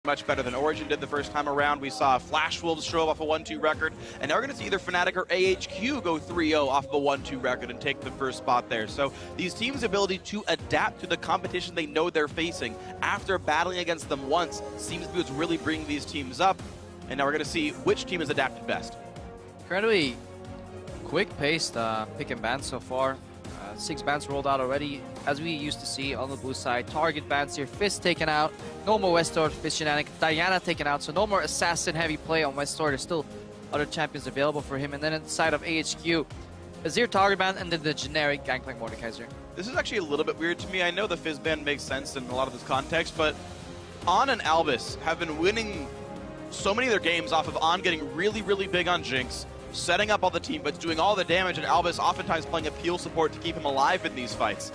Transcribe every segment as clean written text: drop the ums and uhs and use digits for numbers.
much better than Origin did the first time around. We saw Flash Wolves show off a 1-2 record, and now we're going to see either Fnatic or AHQ go 3-0 off of a 1-2 record and take the first spot there. So these teams' ability to adapt to the competition they know they're facing after battling against them once seems to be what's really bringing these teams up, and now we're going to see which team has adapted best. Incredibly quick-paced pick and ban so far. 6 bans rolled out already, as we used to see on the blue side. Target bans here, Fist taken out, no more Westor, Fist shenanigans, Diana taken out, so no more assassin-heavy play on Westor. There's still other champions available for him. And then inside of AHQ, Azir target ban, and then the generic Gangplank Mordekaiser. This is actually a little bit weird to me. I know the Fizz ban makes sense in a lot of this context, but On and Albus have been winning so many of their games off of On getting really, really big on Jinx, setting up all the team, but doing all the damage, and Albus oftentimes playing a peel support to keep him alive in these fights.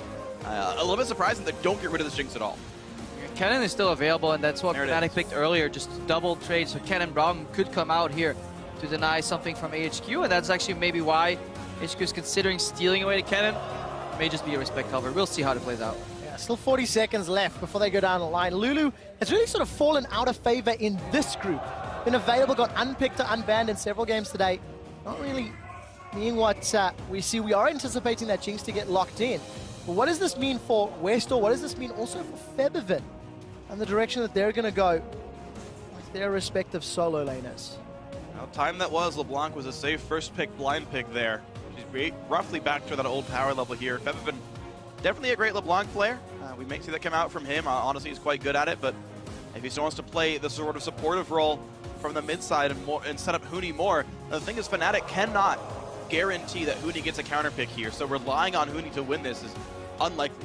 A little bit surprising that they don't get rid of this Jinx at all. Kennen is still available, and that's what Fnatic picked earlier, just double trade, so Kennen Brown could come out here to deny something from AHQ, and that's actually maybe why AHQ is considering stealing away to Kennen. It may just be a respect cover. We'll see how it plays out. Yeah, still 40 seconds left before they go down the line. Lulu has really sort of fallen out of favor in this group. Been available, got unpicked or unbanned in several games today. Not really being what we see. We are anticipating that Jinx to get locked in. But what does this mean for Westor? What does this mean also for Febiven and the direction that they're going to go with their respective solo laners? Now, time that was, LeBlanc was a safe first pick, blind pick there. She's roughly back to that old power level here. Febiven, definitely a great LeBlanc player. We may see that come out from him. Honestly, he's quite good at it, but if he still wants to play the sort of supportive role from the mid side and set up Huni more. Now, the thing is, Fnatic cannot guarantee that Huni gets a counter pick here, so relying on Huni to win this is unlikely.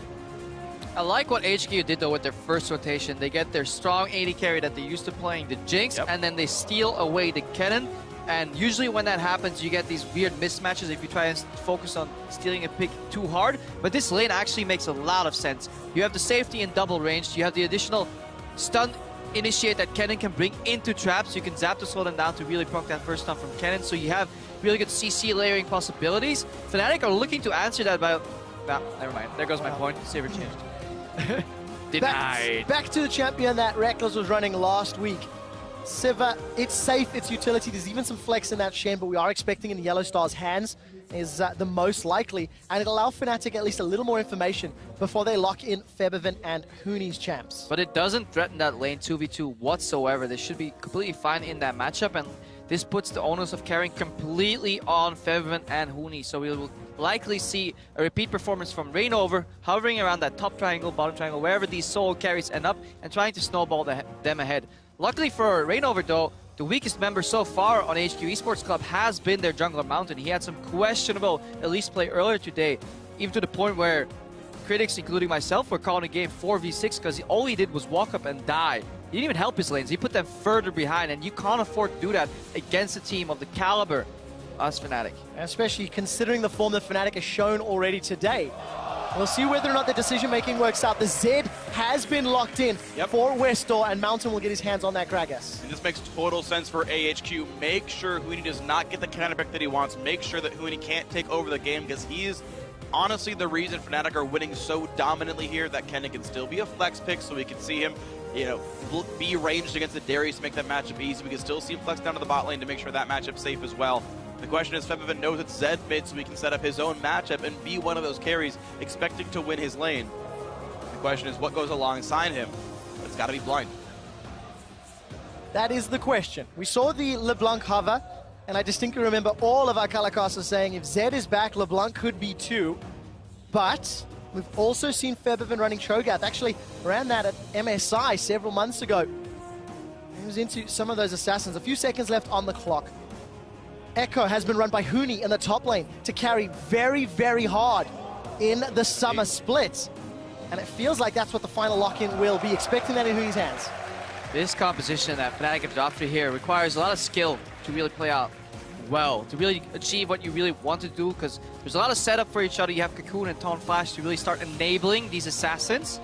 I like what AHQ did though with their first rotation. They get their strong AD carry that they're used to playing, the Jinx, and then they steal away the Kennen. And usually when that happens, you get these weird mismatches if you try and focus on stealing a pick too hard. But this lane actually makes a lot of sense. You have the safety in double range, you have the additional stun initiate that Kennen can bring into traps. You can zap the Sultan down to really proc that first stun from Kennen, so you have really good CC layering possibilities. Fnatic are looking to answer that by... Nah, never mind. There goes my point. Saber changed. Denied. Back to the champion that Reckless was running last week. Siva, it's safe, it's utility. There's even some flex in that Shen, but we are expecting in the Yellow Star's hands is the most likely, and it'll allow Fnatic at least a little more information before they lock in Febiven and Huni's champs. But it doesn't threaten that lane 2v2 whatsoever. They should be completely fine in that matchup, and this puts the onus of carrying completely on Febiven and Huni. So we will likely see a repeat performance from Reignover, hovering around that top triangle, bottom triangle, wherever these solo carries end up, and trying to snowball them ahead. Luckily for Reignover though, the weakest member so far on AHQ eSports Club has been their jungler Mountain. He had some questionable Elise play earlier today, even to the point where critics, including myself, were calling a game 4v6 because all he did was walk up and die. He didn't even help his lanes, he put them further behind, and you can't afford to do that against a team of the caliber as Fnatic. Especially considering the form that Fnatic has shown already today. We'll see whether or not the decision-making works out. The Z has been locked in for Westor, and Mountain will get his hands on that Gragas. And this makes total sense for AHQ. Make sure Huni does not get the counter pick that he wants. Make sure that Huni can't take over the game, because he is honestly the reason Fnatic are winning so dominantly here. That Kennen can still be a flex pick, so we can see him, you know, be ranged against the Darius to make that matchup easy. We can still see him flex down to the bot lane to make sure that matchup's safe as well. The question is, Febiven knows it's Zed mid, so he can set up his own matchup and be one of those carries, expecting to win his lane. The question is, what goes alongside him? It's got to be blind. That is the question. We saw the LeBlanc hover, and I distinctly remember all of our colorcasters saying, if Zed is back, LeBlanc could be too. But we've also seen Febiven running Cho'Gath. Actually, ran that at MSI several months ago. He was into some of those assassins. A few seconds left on the clock. Echo has been run by Huni in the top lane to carry very, very hard in the summer split. And it feels like that's what the final lock-in will be, expecting that in Huni's hands. This composition that Fnatic have adopted here requires a lot of skill to really play out well, to really achieve what you really want to do, because there's a lot of setup for each other. You have Cocoon and Taunt Flash to really start enabling these assassins.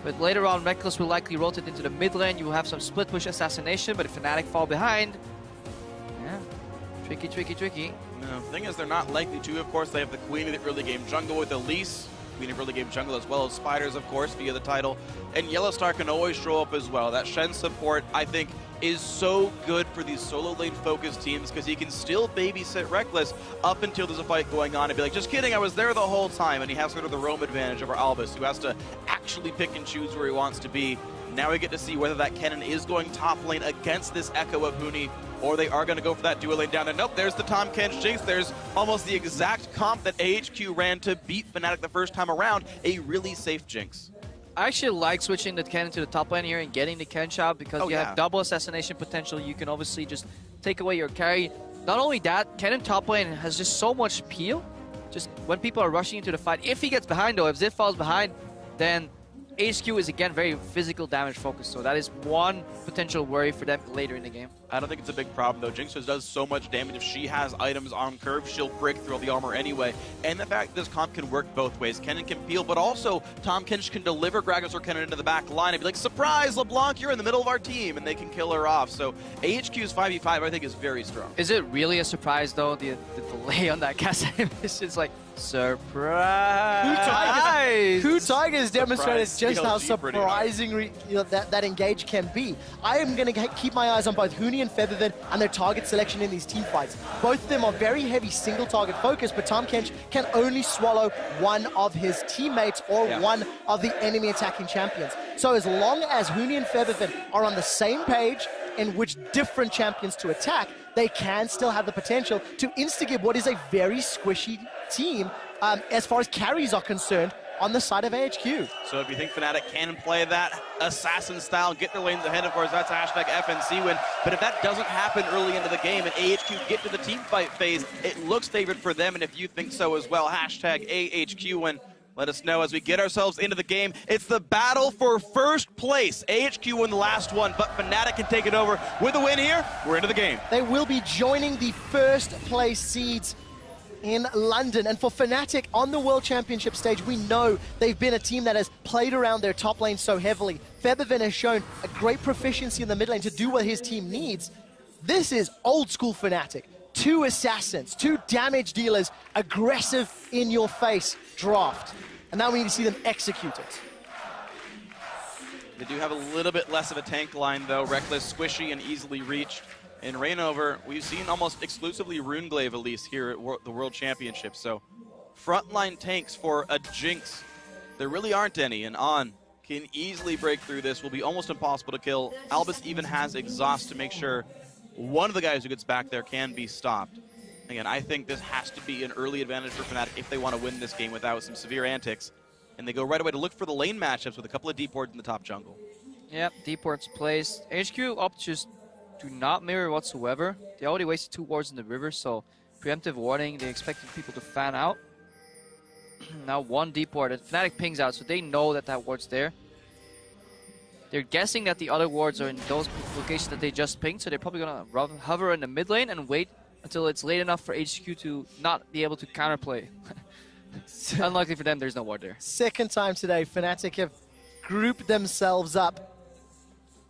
But later on, Reckless will likely rotate into the mid lane. You will have some split push assassination, but if Fnatic fall behind, tricky. No, the thing is, they're not likely to. Of course, they have the queen of the early game jungle with Elise. being a early game jungle, as well as Spiders, of course, via the title. And Yellowstar can always show up as well. That Shen support, I think, is so good for these solo lane focused teams because he can still babysit Reckless up until there's a fight going on and be like, just kidding, I was there the whole time. And he has sort of the roam advantage over Albus, who has to actually pick and choose where he wants to be. Now we get to see whether that Kennen is going top lane against this Echo of Huni, or they are going to go for that dual lane down there. Nope, there's the Tahm Kench Jinx. There's almost the exact comp that AHQ ran to beat Fnatic the first time around. A really safe Jinx. I actually like switching the Kennen to the top lane here and getting the Kench out because you have double assassination potential. You can obviously just take away your carry. Not only that, Kennen top lane has just so much peel. Just when people are rushing into the fight. If he gets behind though, if Ziv falls behind, then AHQ is again very physical damage focused, so that is one potential worry for them later in the game. I don't think it's a big problem though. Jinx does so much damage. If she has items on curve, she'll break through all the armor anyway. And the fact that this comp can work both ways. Kennen can peel, but also Tahm Kench can deliver Gragas or Kennen into the back line and be like, surprise, LeBlanc, you're in the middle of our team, and they can kill her off. So AHQ's 5v5 I think is very strong. Is it really a surprise though, the delay on that cast animation? It's like, surprise! Who Tigers demonstrated just how DLG surprising that engage can be. I am going to keep my eyes on both Huni and Featherven and their target selection in these team fights. Both of them are very heavy single target focus, but Tahm Kench can only swallow one of his teammates or one of the enemy attacking champions. So as long as Huni and Featherven are on the same page in which different champions to attack, they can still have the potential to insta-give what is a very squishy team as far as carries are concerned on the side of AHQ. So if you think Fnatic can play that assassin style, get their lanes ahead, of course, that's hashtag FNC win. But if that doesn't happen early into the game and AHQ get to the team fight phase, it looks favored for them. And if you think so as well, hashtag AHQ win. Let us know as we get ourselves into the game. It's the battle for first place. AHQ won the last one, but Fnatic can take it over. With a win here, we're into the game. They will be joining the first place seeds in London. And for Fnatic on the World Championship stage, we know they've been a team that has played around their top lane so heavily. Featherven has shown a great proficiency in the mid lane to do what his team needs. This is old school Fnatic. 2 assassins, 2 damage dealers, aggressive in your face draft. And now we need to see them execute it. They do have a little bit less of a tank line though. Reckless, squishy, and easily reached. In Reignover, we've seen almost exclusively Runeglaive at least here at the World Championship. So frontline tanks for a Jinx, there really aren't any. And On can easily break through this, will be almost impossible to kill. Albus even has exhaust to make sure one of the guys who gets back there can be stopped. Again, I think this has to be an early advantage for Fnatic if they want to win this game without some severe antics. And they go right away to look for the lane matchups with a couple of deep wards in the top jungle. Yep, deep wards placed. HQ options do not mirror whatsoever. They already wasted 2 wards in the river, so preemptive warding, they expected people to fan out. Now 1 deep ward, and Fnatic pings out, so they know that that ward's there. They're guessing that the other wards are in those locations that they just pinged, so they're probably going to hover in the mid lane and wait until it's late enough for HQ to not be able to counterplay. Unluckily for them, there's no ward there. Second time today, Fnatic have grouped themselves up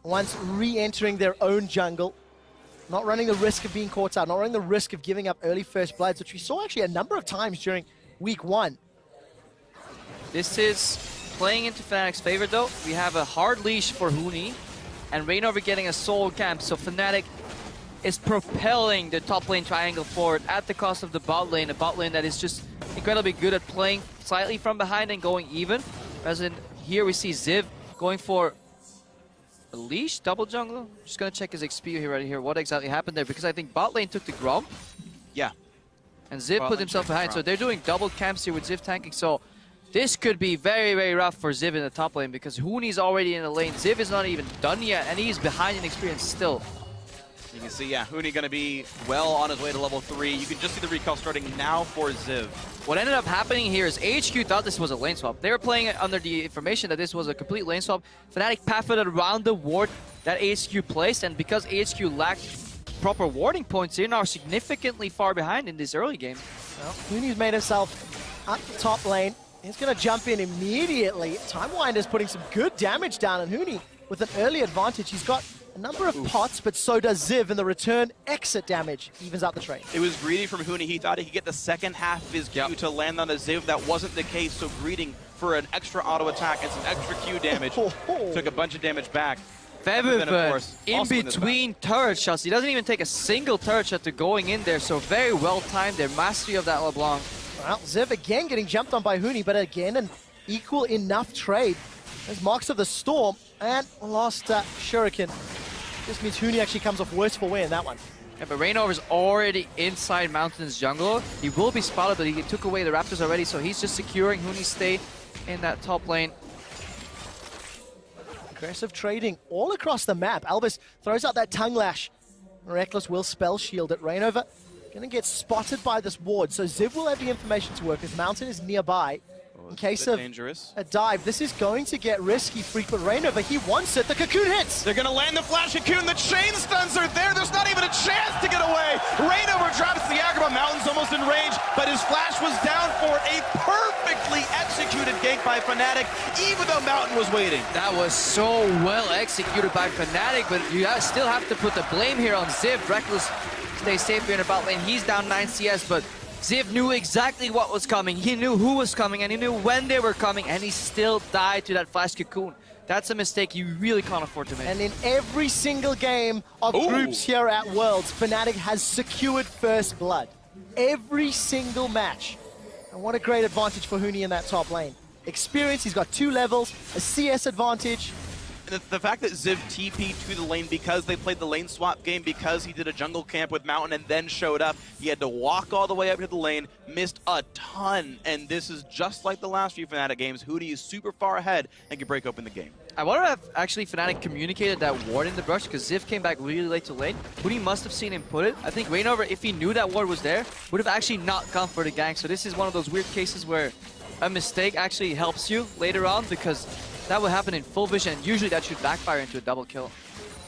once re-entering their own jungle. Not running the risk of being caught out, not running the risk of giving up early first bloods, which we saw actually a number of times during week 1. This is playing into Fnatic's favor though. We have a hard leash for Huni and Reignover getting a soul camp, so Fnatic is propelling the top lane triangle forward at the cost of the bot lane, a bot lane that is just incredibly good at playing slightly from behind and going even. As in here we see Ziv going for a leash, double jungle. Just gonna check his XP here right here, what exactly happened there, because I think bot lane took the Gr.B. Yeah. And Ziv put himself behind, so they're doing double camps here with Ziv tanking, so this could be very, very rough for Ziv in the top lane because Huni's already in the lane. Ziv is not even done yet, and he's behind in experience still. You can see, yeah, Huni going to be well on his way to level 3. You can just see the recall starting now for Ziv. What ended up happening here is AHQ thought this was a lane swap. They were playing it under the information that this was a complete lane swap. Fnatic pathed around the ward that AHQ placed, and because AHQ lacked proper warding points, they're now significantly far behind in this early game. Well, Huni's made himself up the top lane. He's going to jump in immediately. Timewinder's putting some good damage down on Huni with an early advantage. He's got a number of pots, but so does Ziv, and the return exit damage evens out the trade. It was greedy from Huni. He thought he could get the second half of his Q to land on a Ziv. That wasn't the case, so greeting for an extra auto attack and some extra Q damage. Took a bunch of damage back. Febiven in between turret shots. He doesn't even take a single turret shot to going in there, so very well timed their mastery of that LeBlanc. Well, Ziv again getting jumped on by Huni, but again an equal enough trade. There's Marks of the Storm and lost Shuriken. This means Huni actually comes off worse for wear in that one. Yeah, but Reignover's already inside Mountain's jungle. He will be spotted, but he took away the Raptors already, so he's just securing Huni's stay in that top lane. Aggressive trading all across the map. Albus throws out that tongue lash. Reckless will spell shield at Reignover. Gonna get spotted by this ward, so Ziv will have the information to work as Mountain is nearby. In case of a dive, this is going to get risky. Freak, but Reignover, he wants it. The cocoon hits. They're going to land the flash cocoon. The chain stuns are there. There's not even a chance to get away. Reignover drops the aggro. Mountain's almost in range, but his flash was down for a perfectly executed gank by Fnatic, even though Mountain was waiting. That was so well executed by Fnatic, but you still have to put the blame here on Ziv. Reckless stays safe here in the bot lane. He's down 9 CS, but Ziv knew exactly what was coming. He knew who was coming, and he knew when they were coming, and he still died to that flash cocoon. That's a mistake you really can't afford to make. And in every single game of groups here at Worlds, Fnatic has secured first blood. Every single match. And what a great advantage for Huni in that top lane. Experience, he's got 2 levels, a CS advantage. The fact that Ziv TP'd to the lane because they played the lane swap game, because he did a jungle camp with Mountain and then showed up, he had to walk all the way up to the lane, missed a ton, and this is just like the last few Fnatic games. Huni is super far ahead and can break open the game. I wonder if actually Fnatic communicated that ward in the brush, because Ziv came back really late to lane. Huni must have seen him put it. I think Reignover, if he knew that ward was there, would have actually not gone for the gank. So this is one of those weird cases where a mistake actually helps you later on, because that will happen in full vision, and usually that should backfire into a double kill.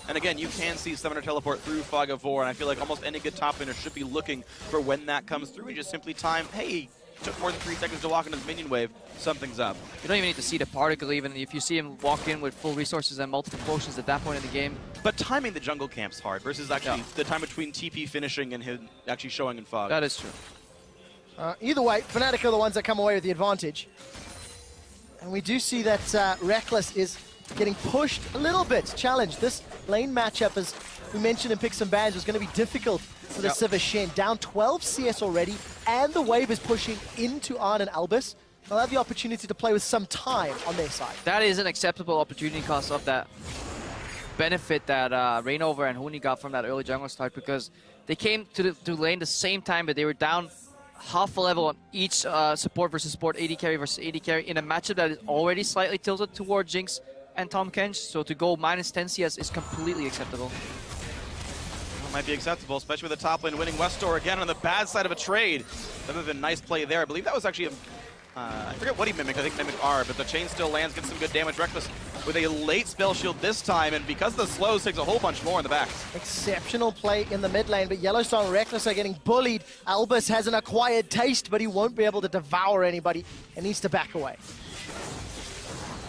And again, you can see Summoner Teleport through Fog of War, and I feel like almost any good top laner should be looking for when that comes through. You just simply time, hey, took more than 3 seconds to walk into his minion wave, something's up. You don't even need to see the particle even. If you see him walk in with full resources and multiple potions at that point in the game. But timing the jungle camp's hard versus actually the time between TP finishing and him actually showing in Fog. That is true. Either way, Fnatic are the ones that come away with the advantage. And we do see that Reckless is getting pushed a little bit, challenged. This lane matchup, as we mentioned in Picks and Bans, was going to be difficult for the Sivir Shen. Down 12 CS already, and the wave is pushing into Arn and Albus. They'll have the opportunity to play with some time on their side. That is an acceptable opportunity cost of that benefit that Reignover and Huni got from that early jungle start, because they came to lane the same time, but they were down half a level on each support versus support, AD carry versus AD carry, in a matchup that is already slightly tilted toward Jinx and Tahm Kench. So to go minus 10 CS is completely acceptable. Well, might be acceptable, especially with the top lane winning. Westor again on the bad side of a trade. That would have been a nice play there. I believe that was actually a I forget what he mimicked. I think mimicked R, but the chain still lands, gets some good damage. Reckless with a late spell shield this time, and because of the slows, takes a whole bunch more in the back. Exceptional play in the mid lane, but Yellowstone and Reckless are getting bullied. Albus has an acquired taste, but he won't be able to devour anybody and needs to back away.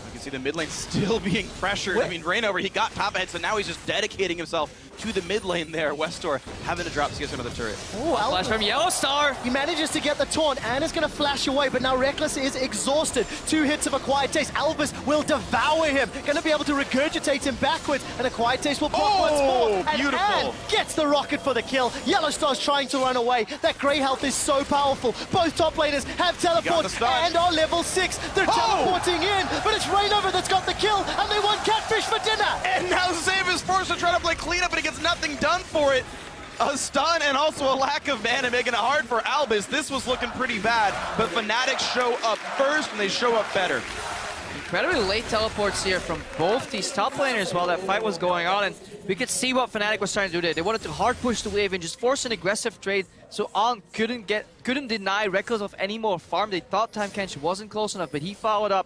You can see the mid lane still being pressured. I mean, Reignover, he got top ahead, so now he's just dedicating himself to the mid lane there. Westor having to drop CS into the turret. Oh, flash from Yellowstar. He manages to get the taunt and is going to flash away, but now Reckless is exhausted. 2 hits of Acquired Taste. Albus will devour him. Going to be able to regurgitate him backwards, and Acquired Taste will block once more. And beautiful. Ann gets the rocket for the kill. Yellowstar's trying to run away. That Grey health is so powerful. Both top laners have teleports and are level 6. They're teleporting in, but it's Reignover that's got the kill, and they want catfish for dinner. And now Save is forced to try to play cleanup, but he gets nothing done for it. A stun and also a lack of mana making it hard for Albus. This was looking pretty bad, but Fnatic show up first and they show up better. Incredibly late teleports here from both these top laners while that fight was going on, and we could see what Fnatic was trying to do there. They wanted to hard push the wave and just force an aggressive trade, so On couldn't deny Reckless of any more farm. They thought Tahm Kench wasn't close enough, but he followed up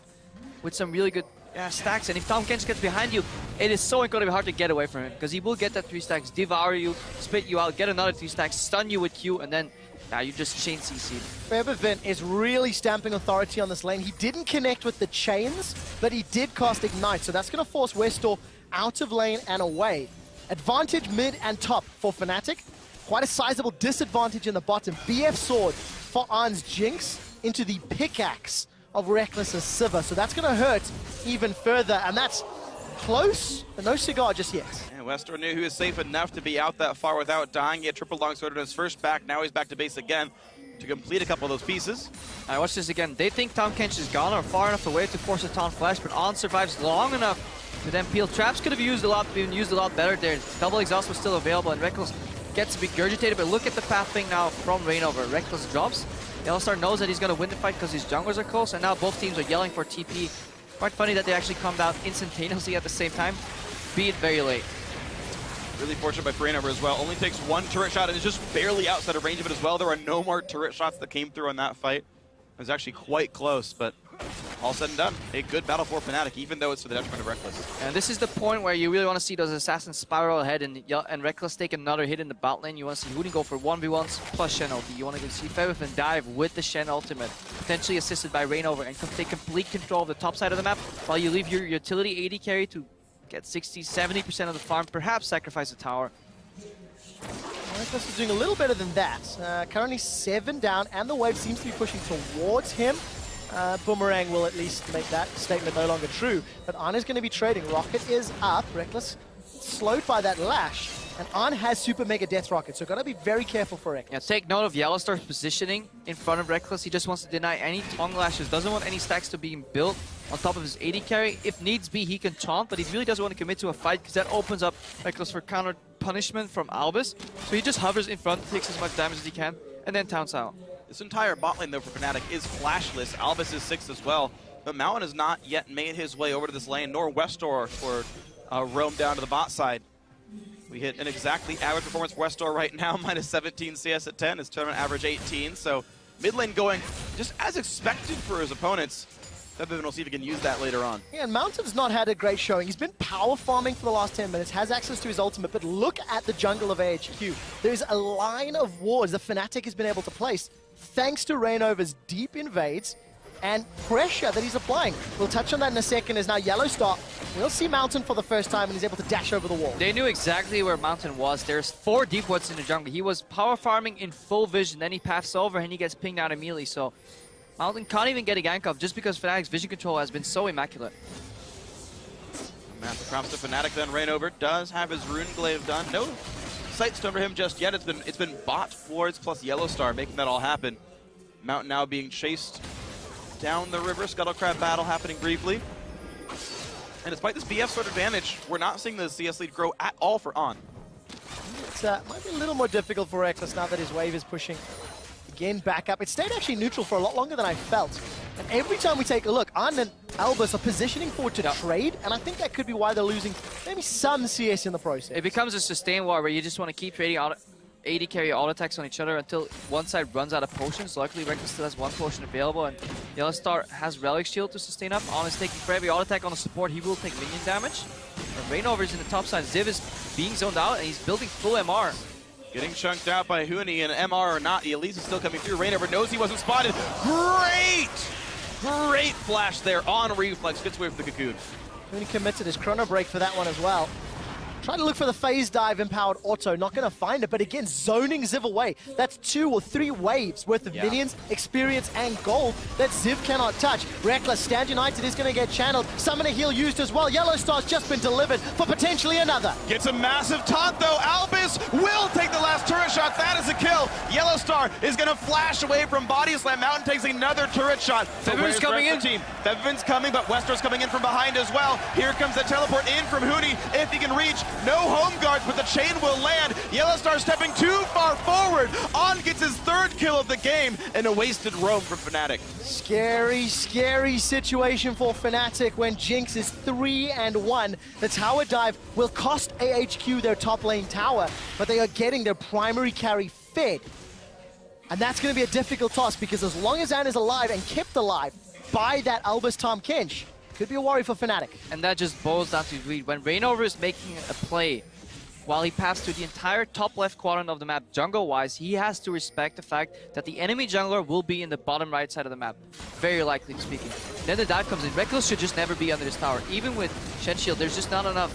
with some really good stacks, and if Tahm Kench gets behind you, it is so incredibly hard to get away from him, because he will get that 3 stacks, devour you, spit you out, get another 3 stacks, stun you with Q, and then now you just chain CC'd. Febiven is really stamping authority on this lane. He didn't connect with the chains, but he did cast Ignite, so that's going to force Westor out of lane and away. Advantage mid and top for Fnatic. Quite a sizable disadvantage in the bottom. BF Sword for Arn's Jinx into the pickaxe of Reckless's Sivir. So that's going to hurt even further. And that's close, but no cigar just yet. And Westor knew he was safe enough to be out that far without dying. He had triple longsword on his first back. Now he's back to base again to complete a couple of those pieces. I watch this again. They think Tahm Kench is gone or far enough away to force a Taunt Flash, but On survives long enough to then peel. Traps could have been used a lot better there. Double Exhaust was still available, and Reckless gets regurgitated, but look at the pathing now from Reignover. Reckless drops. Yellowstar knows that he's going to win the fight because his junglers are close, and now both teams are yelling for TP. Quite funny that they actually come down instantaneously at the same time, be it very late. Really fortunate by Reignover as well. Only takes one turret shot and is just barely outside of range of it as well. There are no more turret shots that came through on that fight. It was actually quite close, but all said and done, a good battle for Fnatic, even though it's to the detriment of Reckless. And this is the point where you really want to see those assassins spiral ahead and Reckless take another hit in the bot lane. You want to see Hooning go for 1v1s plus Shen ulti. You want to see Febiven dive with the Shen ultimate, potentially assisted by Reignover, and take complete control of the top side of the map while you leave your utility AD carry to get 60-70% of the farm, perhaps sacrifice the tower. Reckless is doing a little better than that. Currently 7 down, and the wave seems to be pushing towards him. Boomerang will at least make that statement no longer true. But Arn is going to be trading. Rocket is up. Reckless slowed by that lash. And Arn has Super Mega Death Rocket, so got to be very careful for Reckless. Yeah, take note of Yellowstar's positioning in front of Reckless. He just wants to deny any tongue lashes, doesn't want any stacks to be built on top of his AD carry. If needs be, he can taunt, but he really doesn't want to commit to a fight because that opens up Reckless for counter punishment from Albus. So he just hovers in front, takes as much damage as he can, and then taunts out. This entire bot lane, though, for Fnatic is flashless. Albus is 6th as well, but Mountain has not yet made his way over to this lane, nor Westor or roam down to the bot side. We hit an exactly average performance for Westor right now, minus 17 CS at 10. His tournament average 18, so mid lane going just as expected for his opponents. Febiven will see if he can use that later on. Yeah, and Mountain's not had a great showing. He's been power farming for the last 10 minutes, has access to his ultimate, but look at the jungle of AHQ. There's a line of wards that Fnatic has been able to place thanks to Reignover's deep invades and pressure that he's applying. We'll touch on that in a second as now Yellowstar will see Mountain for the first time and he's able to dash over the wall. They knew exactly where Mountain was. There's 4 deep wards in the jungle. He was power farming in full vision, then he paths over and he gets pinged out immediately. So Mountain can't even get a gank off just because Fnatic's vision control has been so immaculate. Massive props to Fnatic then. Reignover does have his Rune Glaive done. No Sightstone for him just yet. It's been bot wards plus Yellowstar making that all happen. Mountain now being chased down the river. Scuttle Crab battle happening briefly. And despite this BF Sword advantage, we're not seeing the CS lead grow at all for On. It might be a little more difficult for Reckless now that his wave is pushing again back up. It stayed actually neutral for a lot longer than I felt. And every time we take a look, Arn and Albus are positioning forward to trade, and I think that could be why they're losing maybe some CS in the process. It becomes a sustain war where you just want to keep trading AD carry auto attacks on each other until one side runs out of potions. Luckily, Reckless still has 1 potion available, and Yellowstar has Relic Shield to sustain up. On is taking for every auto attack on the support, he will take minion damage. And Reignover is in the top side. Ziv is being zoned out, and he's building full MR. Getting chunked out by Huni, and MR or not, the Elise is still coming through. Reignover knows he wasn't spotted. Great flash there on Reflex. Gets away from the Cocoon. Huni committed his chrono break for that one as well. Trying to look for the phase dive empowered auto, not going to find it, but again, zoning Ziv away. That's 2 or 3 waves worth of minions, experience, and gold that Ziv cannot touch. Reckless, Stand United is going to get channeled. Summoner heal used as well. Yellowstar's just been delivered for potentially another. Gets a massive taunt though. Albus will take the last turret shot. That is a kill. Yellowstar is going to flash away from Body Slam. Mountain takes another turret shot. Febiven's coming in. Febiven's coming, but Westor's coming in from behind as well. Here comes the teleport in from Huni if he can reach. No home guards, but the chain will land. Yellowstar stepping too far forward. On gets his 3rd kill of the game and a wasted roam from Fnatic. Scary, scary situation for Fnatic when Jinx is 3-1. The tower dive will cost AHQ their top lane tower, but they are getting their primary carry fed. And that's going to be a difficult task because as long as Anne is alive and kept alive by that Albus Tahm Kench, could be a worry for Fnatic. And that just boils down to greed. When Reignover is making a play, while he passed through the entire top left quadrant of the map jungle-wise, he has to respect the fact that the enemy jungler will be in the bottom right side of the map, very likely speaking. Then the dive comes in. Reckless should just never be under this tower. Even with Shen Shield, there's just not enough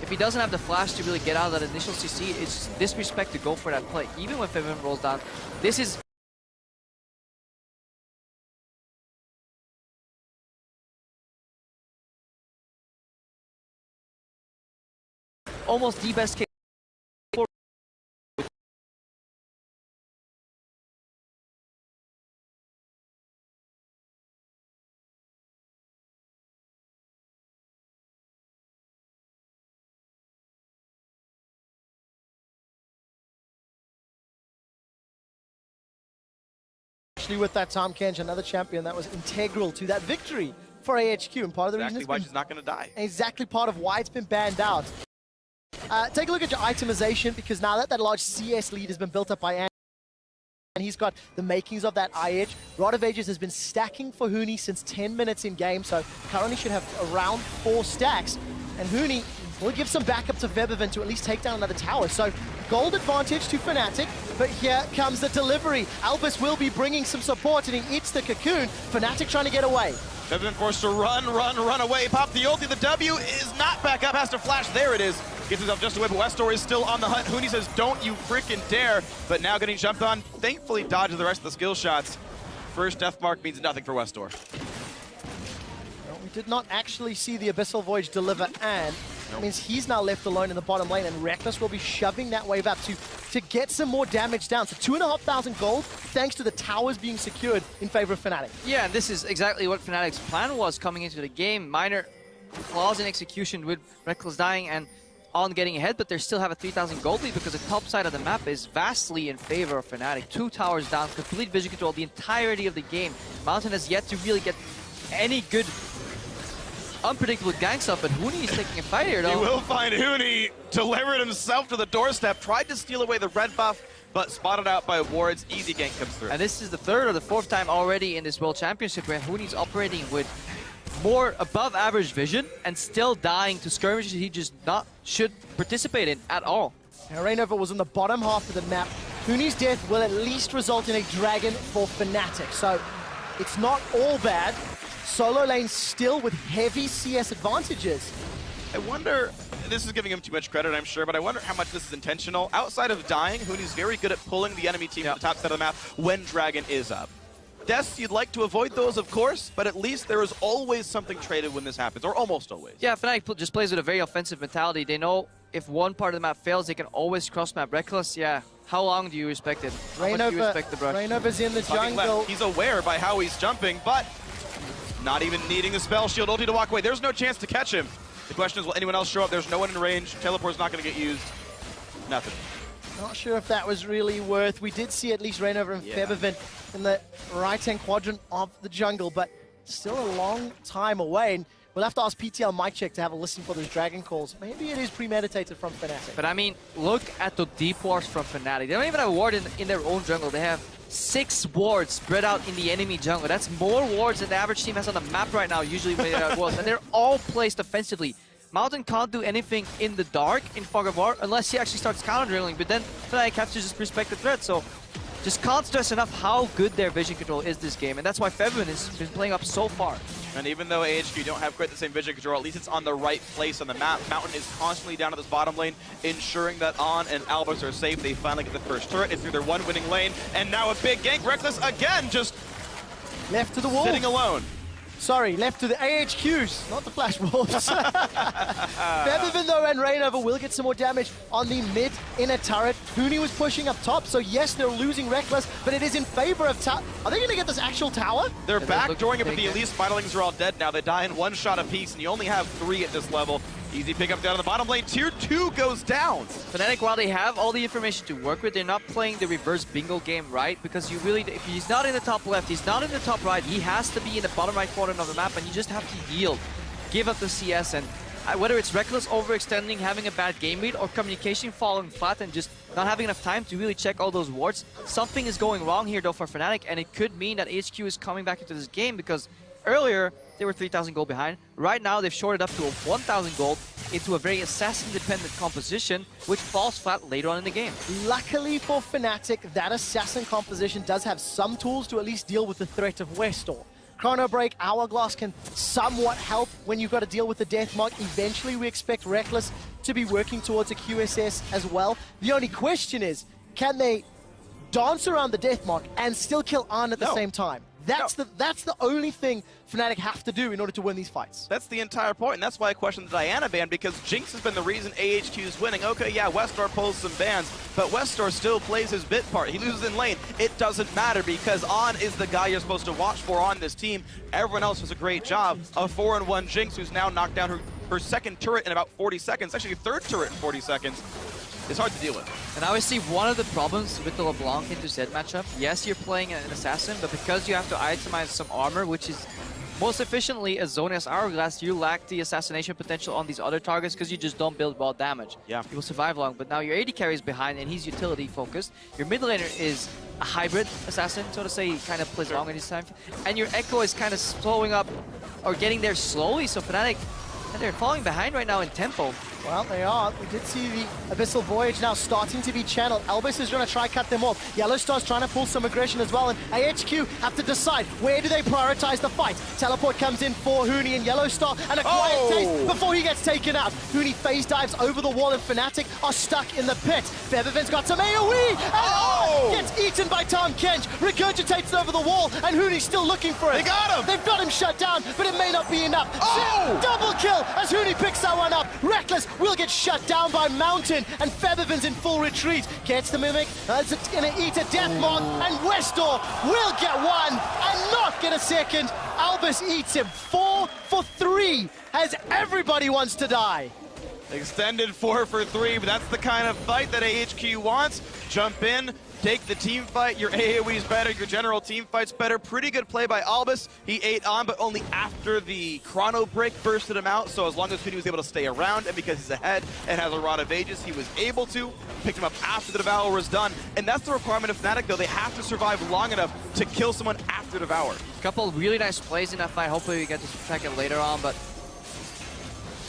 if he doesn't have the flash to really get out of that initial CC, it's disrespect to go for that play. Even when Febiven rolls down, this is almost the best case. With that Tom Kench, another champion that was integral to that victory for AHQ, and part of the reason Exactly why she's not going to die. Exactly part of why it's been banned out. Take a look at your itemization, because now that large CS lead has been built up by Andy, and he's got the makings of that IH. Rod of Ages has been stacking for Huni since 10 minutes in game, so currently should have around 4 stacks, and Huni will give some backup to Febiven to at least take down another tower. So gold advantage to Fnatic, but here comes the delivery. Albus will be bringing some support, and he eats the cocoon. Fnatic trying to get away. Febiven forced to run away. Pop the ulti. The W is not back up. Has to flash. There it is. Gets himself just away, but Westor is still on the hunt. Huni says, don't you freaking dare. But now getting jumped on. Thankfully dodges the rest of the skill shots. First death mark means nothing for Westor. Well, we did not actually see the Abyssal Voyage deliver, and that means he's now left alone in the bottom lane, and Rekkles will be shoving that wave up to get some more damage down. So 2,500 gold, thanks to the towers being secured in favor of Fnatic. Yeah, and this is exactly what Fnatic's plan was coming into the game. Minor flaws in execution with Rekkles dying and on getting ahead, but they still have a 3,000 gold lead because the top side of the map is vastly in favor of Fnatic. 2 towers down, complete vision control the entirety of the game. Mountain has yet to really get any good unpredictable ganks up, but Huni is taking a fight here though. He will find Huni, delivered himself to the doorstep, tried to steal away the red buff, but spotted out by wards. Easy gank comes through. And this is the 3rd or the 4th time already in this World Championship where Huni's operating with more above average vision and still dying to skirmishes he just should participate in at all. Now, Rainover was on the bottom half of the map. Huni's death will at least result in a dragon for Fnatic, so it's not all bad. Solo lane still with heavy CS advantages. I wonder, this is giving him too much credit, I'm sure, but I wonder how much this is intentional. Outside of dying, Huni's very good at pulling the enemy team to the top side of the map when Dragon is up. Deaths, you'd like to avoid those, of course, but at least there is always something traded when this happens, or almost always. Yeah, Fnatic just plays with a very offensive mentality. They know if one part of the map fails, they can always cross-map. Rekkles, yeah. How long do you respect it? How much do you respect the brush? Rainover's in the jungle. He's aware by how he's jumping, but not even needing the spell shield ulti to walk away. There's no chance to catch him. The question is, will anyone else show up? There's no one in range. Teleport's not going to get used. Nothing. Not sure if that was really worth. We did see at least Rainover and Febiven in the right-hand quadrant of the jungle, but still a long time away. And we'll have to ask PTL Mic Check to have a listen for those dragon calls. Maybe it is premeditated from Fnatic. But I mean, look at the deep wards from Fnatic. They don't even have a ward in their own jungle. They have 6 wards spread out in the enemy jungle. That's more wards than the average team has on the map right now, usually when they're at wards. And they're all placed offensively. Mountain can't do anything in the dark in Fog of War unless he actually starts counter-drilling, but then Fnatic have to just respect the threat. So just can't stress enough how good their vision control is this game, and that's why Febiven has been playing up so far. And even though AHQ don't have quite the same vision control, at least it's on the right place on the map. Mountain is constantly down at this bottom lane, ensuring that On and Albus are safe. They finally get the first turret. It's through their one winning lane, and now a big gank. Rekkles again, just left to the wall. Sitting alone. Sorry, left to the AHQs, not the Flash Wolves. Febiven though and Rainover will get some more damage on the mid inner turret. Huni was pushing up top, so yes, they're losing Rekkles, but it is in favor of tower. Are they going to get this actual tower? They're backdooring it, but the Elise Spiderlings are all dead now. They die in one shot apiece, and you only have 3 at this level. Easy pickup down on the bottom lane. Tier 2 goes down. Fnatic, while they have all the information to work with, they're not playing the reverse bingo game right, because you really, if he's not in the top left, he's not in the top right, he has to be in the bottom right corner of the map, and you just have to yield, give up the CS, and whether it's Rekkles overextending, having a bad game read, or communication falling flat and just not having enough time to really check all those wards, something is going wrong here though for Fnatic, and it could mean that AHQ is coming back into this game, because earlier they were 3,000 gold behind. Right now they've shorted up to a 1,000 gold into a very assassin-dependent composition, which falls flat later on in the game. Luckily for Fnatic, that assassin composition does have some tools to at least deal with the threat of Westor. Chrono Break, Hourglass can somewhat help when you've got to deal with the death mark. Eventually, we expect Reckless to be working towards a QSS as well. The only question is, can they dance around the death mark and still kill Arn at the same time? That's the only thing Fnatic have to do in order to win these fights. That's the entire point, and that's why I questioned the Diana ban, because Jinx has been the reason AHQ is winning. Okay, yeah, Westar pulls some bans, but Westar still plays his bit part. He loses in lane. It doesn't matter, because An is the guy you're supposed to watch for on this team. Everyone else does a great job. A 4-1 Jinx, who's now knocked down her second turret in about 40 seconds, actually third turret in 40 seconds. It's hard to deal with. And I always see one of the problems with the LeBlanc into Zed matchup. Yes, you're playing an assassin, but because you have to itemize some armor, which is most efficiently a zone as Hourglass, you lack the assassination potential on these other targets because you just don't build well damage. Yeah. You will survive long, but now your AD carry is behind and he's utility focused. Your mid laner is a hybrid assassin, so to say. He kind of plays long in his time. And your Echo is kind of slowing up or getting there slowly, so Fnatic, and they're falling behind right now in tempo. Well, they are. We did see the Abyssal Voyage now starting to be channeled. Elvis is going to try cut them off. Yellowstar's trying to pull some aggression as well, and AHQ have to decide where do they prioritize the fight. Teleport comes in for Huni and Yellowstar, and a quiet taste before he gets taken out. Huni phase dives over the wall, and Fnatic are stuck in the pit. Feathervin's got some AoE, and gets eaten by Tom Kench. Regurgitates over the wall, and Huni's still looking for it. They got him! They've got him shut down, but it may not be enough. Double kill as Huni picks that one up. Reckless will get shut down by Mountain, and Feathervin's in full retreat. Gets the Mimic, it's gonna eat a death mark, and Westor will get one and not get a second. Albus eats him. 4 for 3 as everybody wants to die. Extended 4 for 3, but that's the kind of fight that AHQ wants. Jump in, take the team fight. Your AoE's better, your general team fight's better. Pretty good play by Albus. He ate on, but only after the Chrono Break bursted him out. So as long as Huni was able to stay around, and because he's ahead and has a Rod of Ages, he was able to. Picked him up after the Devour was done. And that's the requirement of Fnatic, though. They have to survive long enough to kill someone after Devour. A couple really nice plays in that fight. Hopefully we get to track it later on, but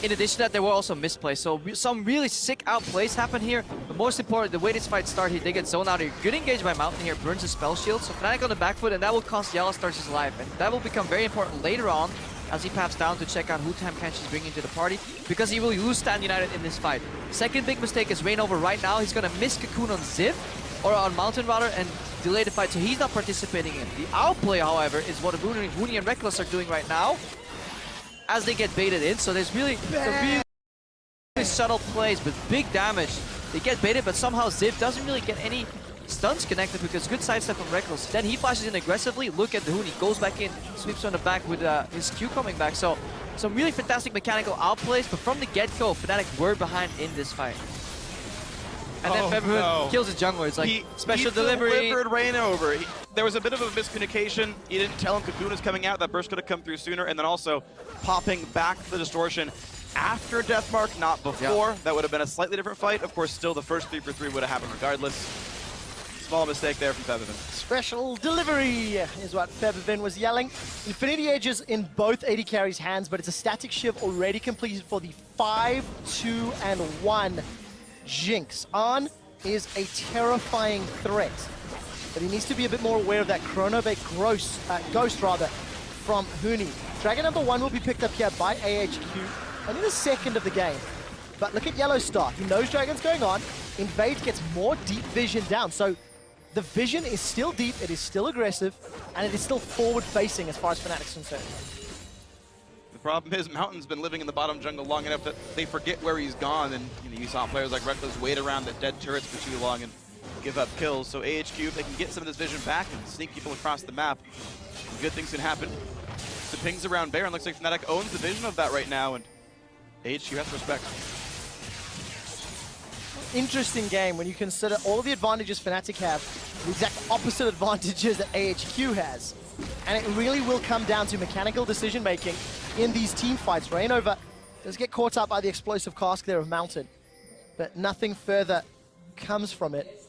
in addition to that, there were also misplays. So some really sick outplays happen here. But most important, the way this fight started, they get zoned out here. Good engaged by Mountain here, burns his spell shield. So Fnatic on the back foot, and that will cost Yellowstar his life. And that will become very important later on as he paps down to check out who Tam Kench is bringing to the party, because he will lose Stand United in this fight. Second big mistake is Reign Over right now. He's going to miss Cocoon on Ziv, or on Mountain rather, and delay the fight, so he's not participating in. The outplay, however, is what Huni and Reckless are doing right now, as they get baited in. So there's really some really subtle plays with big damage. They get baited, but somehow Ziv doesn't really get any stuns connected because good sidestep from Reckless. Then he flashes in aggressively. Look at the Huni, goes back in, sweeps on the back with his Q coming back. So some really fantastic mechanical outplays, but from the get-go, Fnatic were behind in this fight. And then Feathervin kills his jungler. It's like special delivery. He delivered Reign Over. There was a bit of a miscommunication. He didn't tell him Cocoon was coming out. That burst could have come through sooner. And then also popping back the distortion after Deathmark, not before. That would have been a slightly different fight. Of course, still the first 3 for 3 would have happened regardless. Small mistake there from Feathervin. Special delivery is what Feathervin was yelling. Infinity Edges in both AD Carry's hands, but it's a static shift already completed for the 5-2-1 Jinx. An is a terrifying threat, but he needs to be a bit more aware of that Chrono Break ghost from Huni. Dragon number 1 will be picked up here by AHQ only the second of the game. But look at Yellowstar. He knows Dragon's going on. Invade gets more deep vision down. So the vision is still deep, it is still aggressive, and it is still forward-facing as far as Fnatic's concerned. The problem is Mountain's been living in the bottom jungle long enough that they forget where he's gone, and you saw players like Reckless wait around the dead turrets for too long and give up kills. So AHQ, if they can get some of this vision back and sneak people across the map, good things can happen. The pings around Baron, looks like Fnatic owns the vision of that right now, and AHQ has to respect. Interesting game when you consider all of the advantages Fnatic have, the exact opposite advantages that AHQ has. And it really will come down to mechanical decision-making in these team fights. Reign Over does get caught up by the explosive cask there of Mountain, but nothing further comes from it.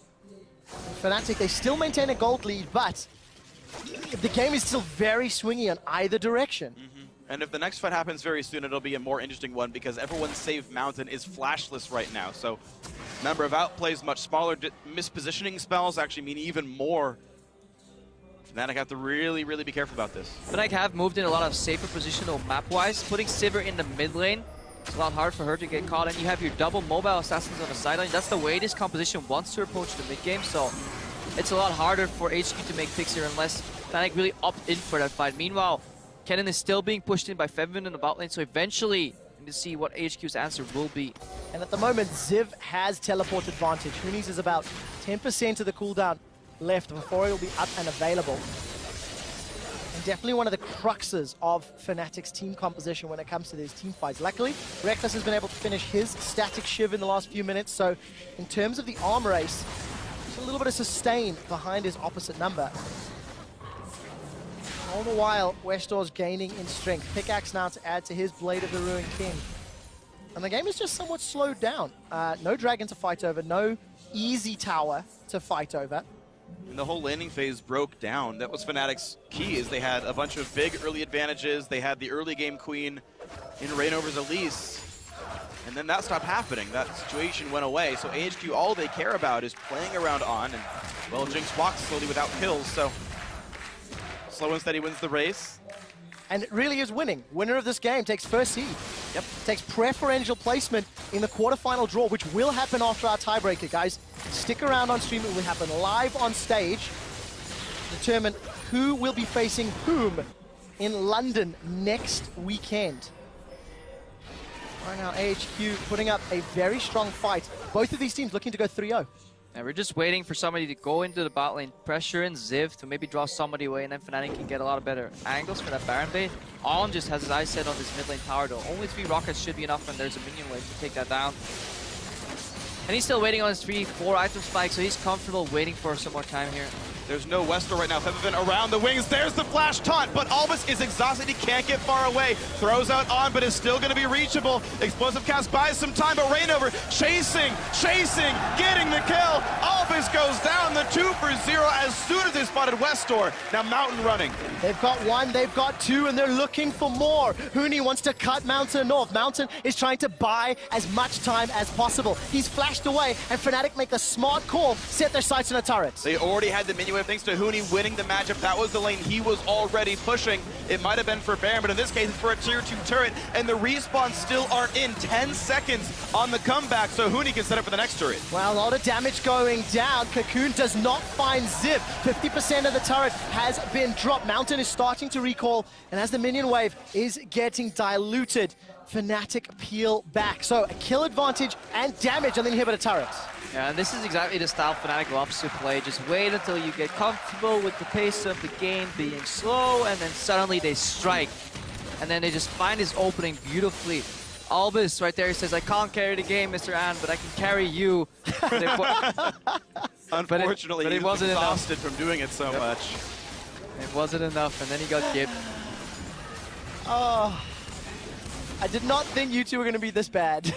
Fnatic, they still maintain a gold lead, but the game is still very swingy on either direction. And if the next fight happens very soon, it'll be a more interesting one because everyone save Mountain is flashless right now. So number of outplays much smaller. Mispositioning spells actually mean even more Fnatic have to really, really be careful about this. Fnatic have moved in a lot of safer positional map-wise. Putting Sivir in the mid lane, it's a lot hard for her to get caught, and you have your double mobile assassins on the sideline. That's the way this composition wants to approach the mid game, so it's a lot harder for HQ to make picks here unless Fnatic really opt in for that fight. Meanwhile, Kennen is still being pushed in by Febiven in the bot lane, so eventually we need to see what HQ's answer will be. And at the moment, Ziv has teleport advantage. Hoonies is about 10% of the cooldown left before he'll be up and available. And definitely one of the cruxes of Fnatic's team composition when it comes to these team fights. Luckily, Reckless has been able to finish his static shiv in the last few minutes, so in terms of the arm race, there's a little bit of sustain behind his opposite number. All the while, Westor's gaining in strength. Pickaxe now to add to his Blade of the Ruined King. And the game is just somewhat slowed down. No dragon to fight over, no easy tower to fight over. And the whole landing phase broke down. That was Fnatic's key, is they had a bunch of big early advantages. They had the early game queen in Reign over Elise. And then that stopped happening. That situation went away. So AHQ, all they care about is playing around on. And, well, Jinx walks slowly without kills, so slow and steady wins the race. And it really is winning. Winner of this game takes first seed. Yep. Takes preferential placement in the quarterfinal draw, which will happen after our tiebreaker, guys. Stick around on stream. It will happen live on stage. Determine who will be facing whom in London next weekend. Right now, AHQ putting up a very strong fight. Both of these teams looking to go 3-0. And we're just waiting for somebody to go into the bot lane, pressure in Ziv to maybe draw somebody away, and then Fnatic can get a lot of better angles for that Baron bait. On just has his eyes set on this mid lane tower though. Only 3 rockets should be enough, and there's a minion wave to take that down. And he's still waiting on his 3-4 item spike, so he's comfortable waiting for some more time here. There's no Westor right now. Febiven around the wings. There's the flash taunt, but Albus is exhausted. He can't get far away. Throws out on, but is still going to be reachable. Explosive cast buys some time, but Reignover chasing, getting the kill. Albus goes down the 2 for 0 as soon as they spotted Westor. Now Mountain running. They've got 1, they've got 2, and they're looking for more. Huni wants to cut Mountain off. Mountain is trying to buy as much time as possible. He's flashed away, and Fnatic make the smart call, set their sights on a turret. They already had the minion wave thanks to Huni winning the matchup. That was the lane he was already pushing. It might have been for Baron, but in this case it's for a tier 2 turret, and the respawns still aren't in. 10 seconds on the comeback, so Huni can set up for the next turret. Well, a lot of damage going down. Cocoon does not find Zip. 50% of the turret has been dropped. Mountain is starting to recall, and as the minion wave is getting diluted, Fnatic peel back. So a kill advantage and damage on the inhibitor turret. Yeah, and this is exactly the style Fnatic loves to play. Just wait until you get comfortable with the pace of the game being slow, and then suddenly they strike. And then they just find this opening beautifully. Albus right there, he says, I can't carry the game, Mr. An, but I can carry you. Unfortunately, but it wasn't exhausted enough from doing it so much. It wasn't enough, and then he got gibbed. Oh, I did not think you two were going to be this bad.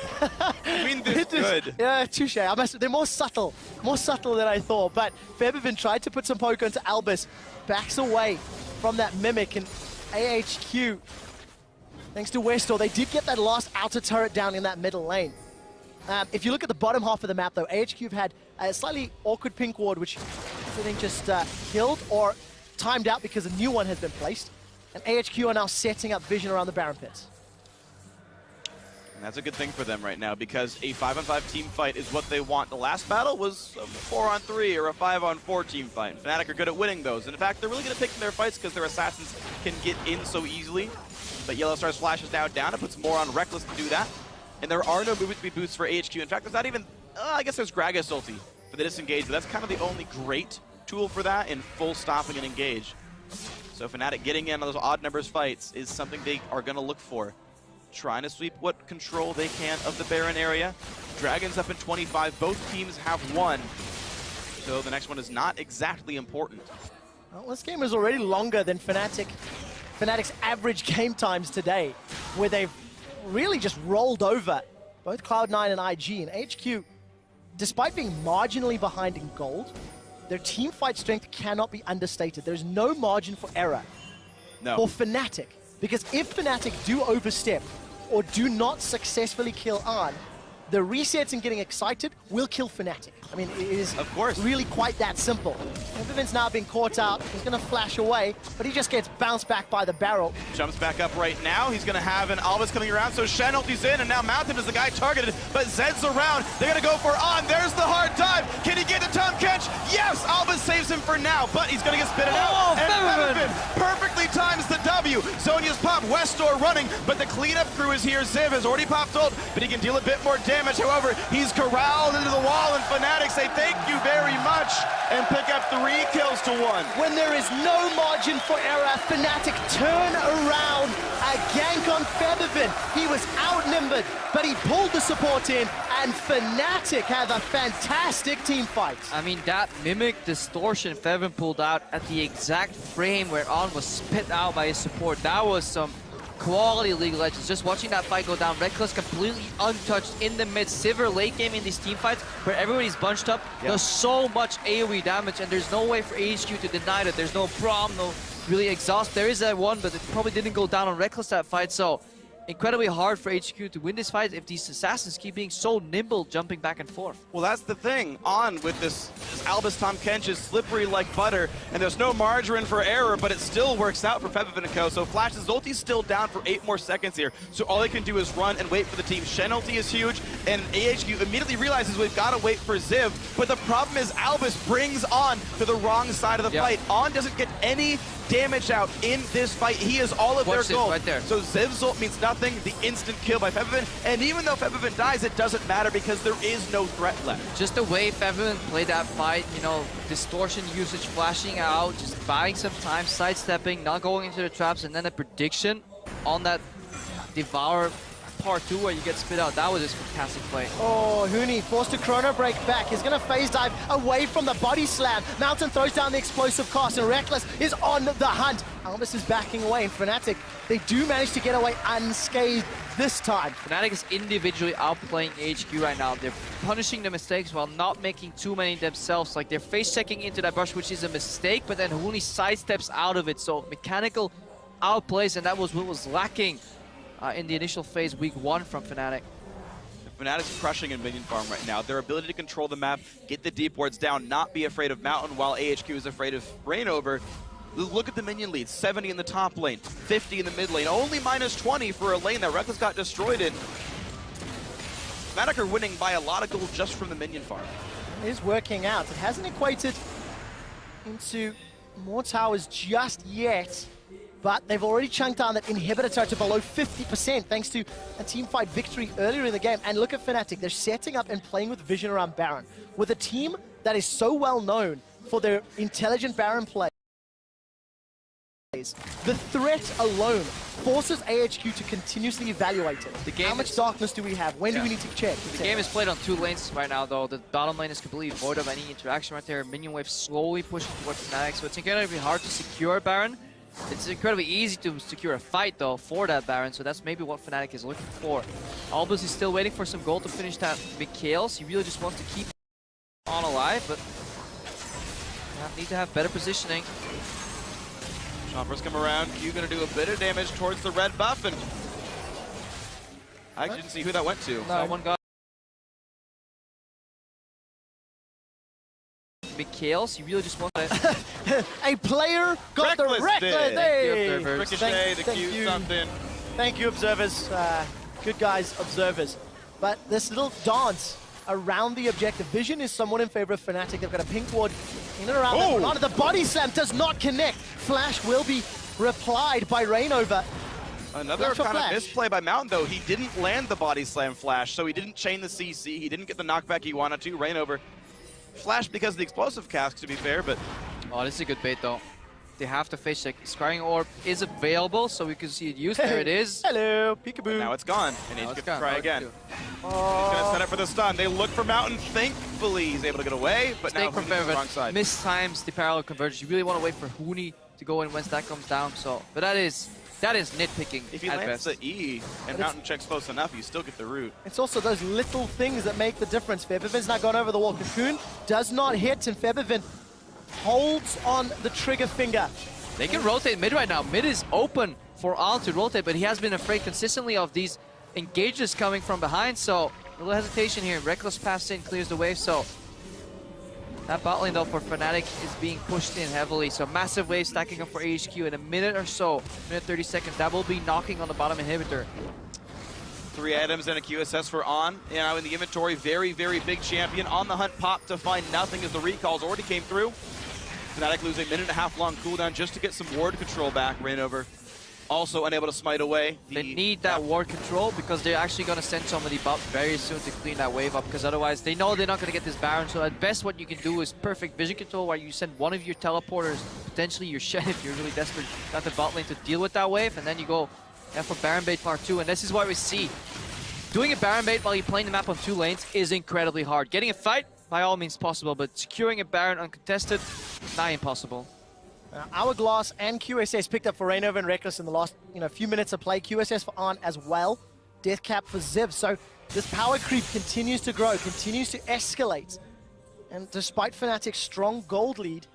I mean, this good. Yeah, touche. They're more subtle than I thought. But Febiven tried to put some poke into Albus, backs away from that Mimic, and AHQ, thanks to Westor, they did get that last outer turret down in that middle lane. If you look at the bottom half of the map, though, AHQ have had a slightly awkward pink ward, which I think just killed or timed out because a new one has been placed. And AHQ are now setting up vision around the Baron pits. And that's a good thing for them right now, because a 5-on-5 team fight is what they want. The last battle was a 4-on-3 or a 5-on-4 team fight. Fnatic are good at winning those. And in fact, they're really good at picking their fights because their assassins can get in so easily. But Yellowstar's flash is now down. It puts more on Reckless to do that. And there are no movement speed boosts for AHQ. In fact, there's not even, I guess there's Gragas ulti for the disengage, but that's kind of the only great tool for that in full stopping and engage. So Fnatic getting in on those odd numbers fights is something they are going to look for. Trying to sweep what control they can of the Baron area. Dragons up in 25. Both teams have won. So the next one is not exactly important. Well, this game is already longer than Fnatic's average game times today, where they've really just rolled over both Cloud9 and IG. And HQ, despite being marginally behind in gold, their team fight strength cannot be understated. There's no margin for error for Fnatic. Because if Fnatic do overstep or do not successfully kill An, the resets and getting excited will kill Fnatic. I mean, it is of course really quite that simple. Febiven's now been caught out. He's going to flash away, but he just gets bounced back by the barrel. Jumps back up right now. He's going to have an Albus coming around, so Shen ulti's in, and now Mountain is the guy targeted, but Zed's around. They're going to go for On. There's the hard dive. Can he get the Tom catch? Yes! Albus saves him for now, but he's going to get spitted out. And Febiven perfectly times the W. Zhonya's pop, Westor running, but the cleanup crew is here. Ziv has already popped ult, but he can deal a bit more damage. However, he's corralled into the wall, and Fnatic say thank you very much and pick up 3 kills to 1. When there is no margin for error, Fnatic turn around a gank on Febiven. He was outnumbered, but he pulled the support in, and Fnatic have a fantastic team fight. I mean, that mimic distortion Febiven pulled out at the exact frame where On was spit out by his support. That was some quality League of Legends. Just watching that fight go down, Reckless completely untouched in the mid. Sivir late game in these team fights where everybody's bunched up, does so much AoE damage, and there's no way for AHQ to deny that. There's no problem, no really exhaust. There is that one, but it probably didn't go down on Reckless that fight, so incredibly hard for HQ to win this fight if these assassins keep being so nimble, jumping back and forth. Well, that's the thing. On with this Albus Tahm Kench is slippery like butter, and there's no margin for error, but it still works out for Febiven & Co. So Flash's ulti's still down for 8 more seconds here, so all they can do is run and wait for the team. Shen ulti is huge, and AHQ immediately realizes we've got to wait for Ziv, but the problem is Albus brings On to the wrong side of the fight. On doesn't get any damage out in this fight. He is all of their gold. Right there. So Ziv's ult means nothing. The instant kill by Febiven, and even though Febiven dies, it doesn't matter because there is no threat left. Just the way Febiven played that fight, you know, distortion usage, flashing out, just buying some time, sidestepping, not going into the traps, and then a prediction on that Devour part 2 where you get spit out. That was just fantastic play. Oh, Huni forced to chrono break back. He's going to phase dive away from the body slam. Mountain throws down the explosive cast, and Reckless is on the hunt. Albus is backing away, and Fnatic, they do manage to get away unscathed this time. Fnatic is individually outplaying HQ right now. They're punishing the mistakes while not making too many themselves. Like, they're face checking into that brush, which is a mistake, but then Huni sidesteps out of it. So mechanical outplays, and that was what was lacking in the initial phase, week 1 from Fnatic. Fnatic's crushing in minion farm right now. Their ability to control the map, get the deep wards down, not be afraid of Mountain while AHQ is afraid of Rainover. Look at the minion leads, 70 in the top lane, 50 in the mid lane, only minus 20 for a lane that Reckless got destroyed in. Fnatic are winning by a lot of gold just from the minion farm. It is working out. It hasn't equated into more towers just yet, but they've already chunked down that inhibitor turret to below 50% thanks to a teamfight victory earlier in the game. And look at Fnatic, they're setting up and playing with vision around Baron. With a team that is so well known for their intelligent Baron plays, the threat alone forces AHQ to continuously evaluate it. How much darkness do we have? When do we need to check? The game is played on 2 lanes right now, though. The bottom lane is completely void of any interaction right there. Minion wave slowly pushing towards Fnatic, so it's incredibly hard to secure Baron. It's incredibly easy to secure a fight, though, for that Baron, so that's maybe what Fnatic is looking for. Albus is still waiting for some gold to finish that Mikhails. He really just wants to keep On alive, but need to have better positioning. Chompers come around, Q gonna do a bit of damage towards the red buff, and I actually didn't see who that went to. Someone got Mikhails. He really just wants to... A player got Reckless the Reckless. did. Hey. Ricochet, the Q you. something. Thank you, observers. Good guys, observers. But this little dance around the objective. Vision is somewhat in favor of Fnatic. They've got a pink ward in and around them. Onto the body slam does not connect. Flash will be replied by Rainover. Another kind of misplay by Mountain, though. He didn't land the body slam Flash, so he didn't chain the CC. He didn't get the knockback he wanted to. Rainover Flash because of the explosive cask, to be fair, but... Oh, this is a good bait, though. They have to face check. Scrying Orb is available, so we can see it used. There it is. Hello, peekaboo. But now it's gone, and he's going to try again. He's going to set up for the stun. They look for Mountain. Thankfully, he's able to get away, but now from the wrong side. Mistimes the parallel convergence. You really want to wait for Huni to go in once that comes down. So, but that is nitpicking. If he lands the E and Mountain checks close enough, you still get the root. It's also those little things that make the difference. Febiven's not gone over the wall. Cocoon does not hit, and Febiven holds on the trigger finger. They can rotate mid right now. Mid is open for Al to rotate, but he has been afraid consistently of these engages coming from behind, so A little hesitation here. Reckless pass in, clears the wave, so that bot lane though for Fnatic is being pushed in heavily. So massive wave stacking up for AHQ in a minute or so, minute 30 seconds. That will be knocking on the bottom inhibitor. 3 items and a QSS for On. Now in the inventory, very, very big champion. On the hunt, pop to find nothing as the recalls already came through. Fnatic lose a 1.5-minute long cooldown just to get some ward control back. Rainover also unable to smite away. They need that ward control because they're actually going to send somebody bot very soon to clean that wave up, because otherwise they know they're not going to get this Baron. So at best what you can do is perfect vision control, where you send one of your teleporters, potentially your Shen if you're really desperate, got the bot lane to deal with that wave, and then you go for Baron bait part 2. And this is what we see. Doing a Baron bait while you're playing the map on 2 lanes is incredibly hard. Getting a fight, by all means possible, but securing a Baron uncontested, nigh impossible. Hourglass and QSS picked up for Rainover and Reckless in the last few minutes of play. QSS for Arn as well. Death cap for Ziv. So this power creep continues to grow, continues to escalate. And despite Fnatic's strong gold lead,